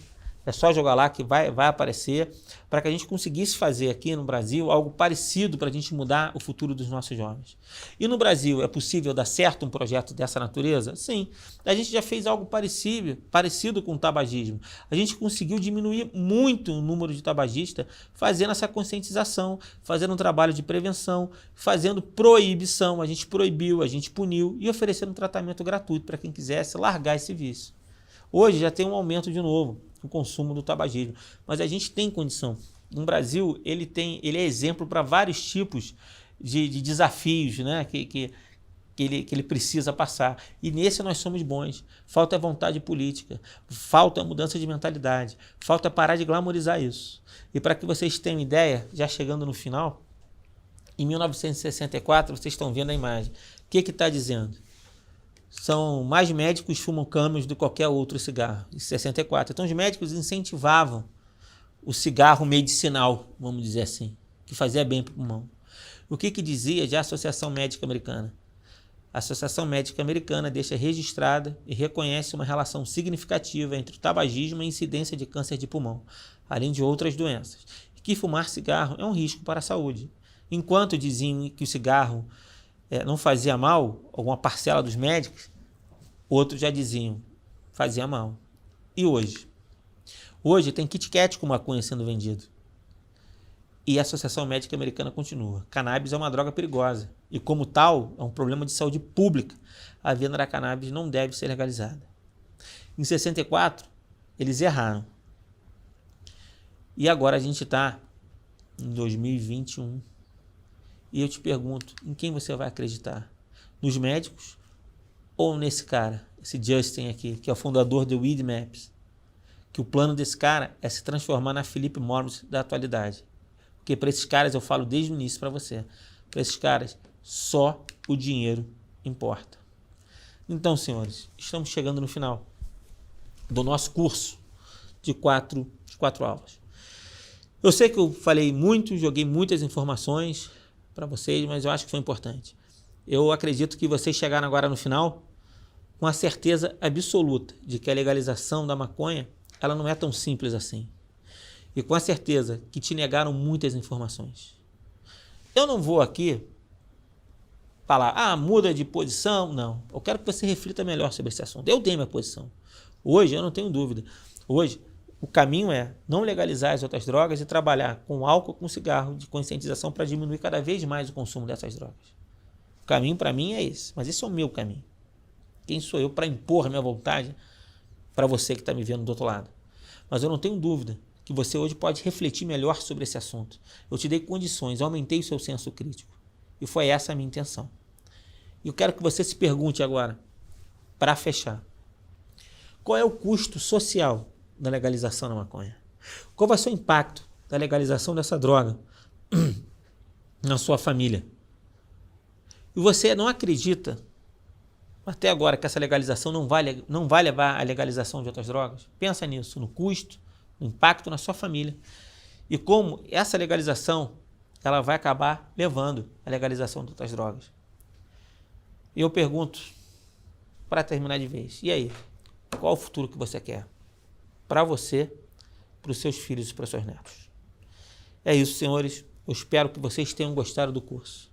Speaker 1: É só jogar lá que vai aparecer, para que a gente conseguisse fazer aqui no Brasil algo parecido para a gente mudar o futuro dos nossos jovens. E no Brasil é possível dar certo um projeto dessa natureza? Sim. A gente já fez algo parecido com o tabagismo. A gente conseguiu diminuir muito o número de tabagistas fazendo essa conscientização, fazendo um trabalho de prevenção, fazendo proibição. A gente proibiu, a gente puniu e oferecendo um tratamento gratuito para quem quisesse largar esse vício. Hoje já tem um aumento de novo no consumo do tabagismo, mas a gente tem condição. No Brasil, ele é exemplo para vários tipos de desafios, né, que ele precisa passar. E nesse nós somos bons. Falta vontade política, falta mudança de mentalidade, falta parar de glamorizar isso. E para que vocês tenham ideia, já chegando no final, em 1964, vocês estão vendo a imagem. O que está dizendo? São mais médicos fumam Camel do que qualquer outro cigarro, em 64. Então os médicos incentivavam o cigarro medicinal, vamos dizer assim, que fazia bem para o pulmão. O que dizia já a Associação Médica Americana? A Associação Médica Americana deixa registrada e reconhece uma relação significativa entre o tabagismo e a incidência de câncer de pulmão, além de outras doenças. E que fumar cigarro é um risco para a saúde. Enquanto diziam que o cigarro não fazia mal, alguma parcela dos médicos, outros já diziam, fazia mal. E hoje? Hoje tem Kit Kat com maconha sendo vendido. E a Associação Médica Americana continua. Cannabis é uma droga perigosa e, como tal, é um problema de saúde pública. A venda da cannabis não deve ser legalizada. Em 64, eles erraram. E agora a gente está em 2021. E eu te pergunto, em quem você vai acreditar? Nos médicos ou nesse cara, esse Justin aqui, que é o fundador do Weed Maps? Que o plano desse cara é se transformar na Philip Morris da atualidade. Porque para esses caras, eu falo desde o início para você, para esses caras, só o dinheiro importa. Então, senhores, estamos chegando no final do nosso curso de quatro aulas. Eu sei que eu falei muito, joguei muitas informações para vocês, mas eu acho que foi importante. Eu acredito que vocês chegaram agora no final com a certeza absoluta de que a legalização da maconha ela não é tão simples assim. E com a certeza que te negaram muitas informações. Eu não vou aqui falar, muda de posição. Não, eu quero que você reflita melhor sobre esse assunto. Eu dei minha posição. Hoje eu não tenho dúvida. Hoje o caminho é não legalizar as outras drogas e trabalhar com álcool, com cigarro, de conscientização para diminuir cada vez mais o consumo dessas drogas. O caminho para mim é esse, mas esse é o meu caminho. Quem sou eu para impor a minha vontade para você que está me vendo do outro lado? Mas eu não tenho dúvida que você hoje pode refletir melhor sobre esse assunto. Eu te dei condições, eu aumentei o seu senso crítico. E foi essa a minha intenção. E eu quero que você se pergunte agora, para fechar, qual é o custo social da legalização da maconha? Qual vai ser o impacto da legalização dessa droga na sua família? E você não acredita, até agora, que essa legalização não vai levar à legalização de outras drogas? Pensa nisso, no custo, no impacto na sua família. E como essa legalização ela vai acabar levando à legalização de outras drogas. E eu pergunto, para terminar de vez, e aí? Qual o futuro que você quer? Para você, para os seus filhos e para os seus netos. É isso, senhores. Eu espero que vocês tenham gostado do curso.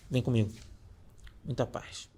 Speaker 1: Vem comigo. Muita paz.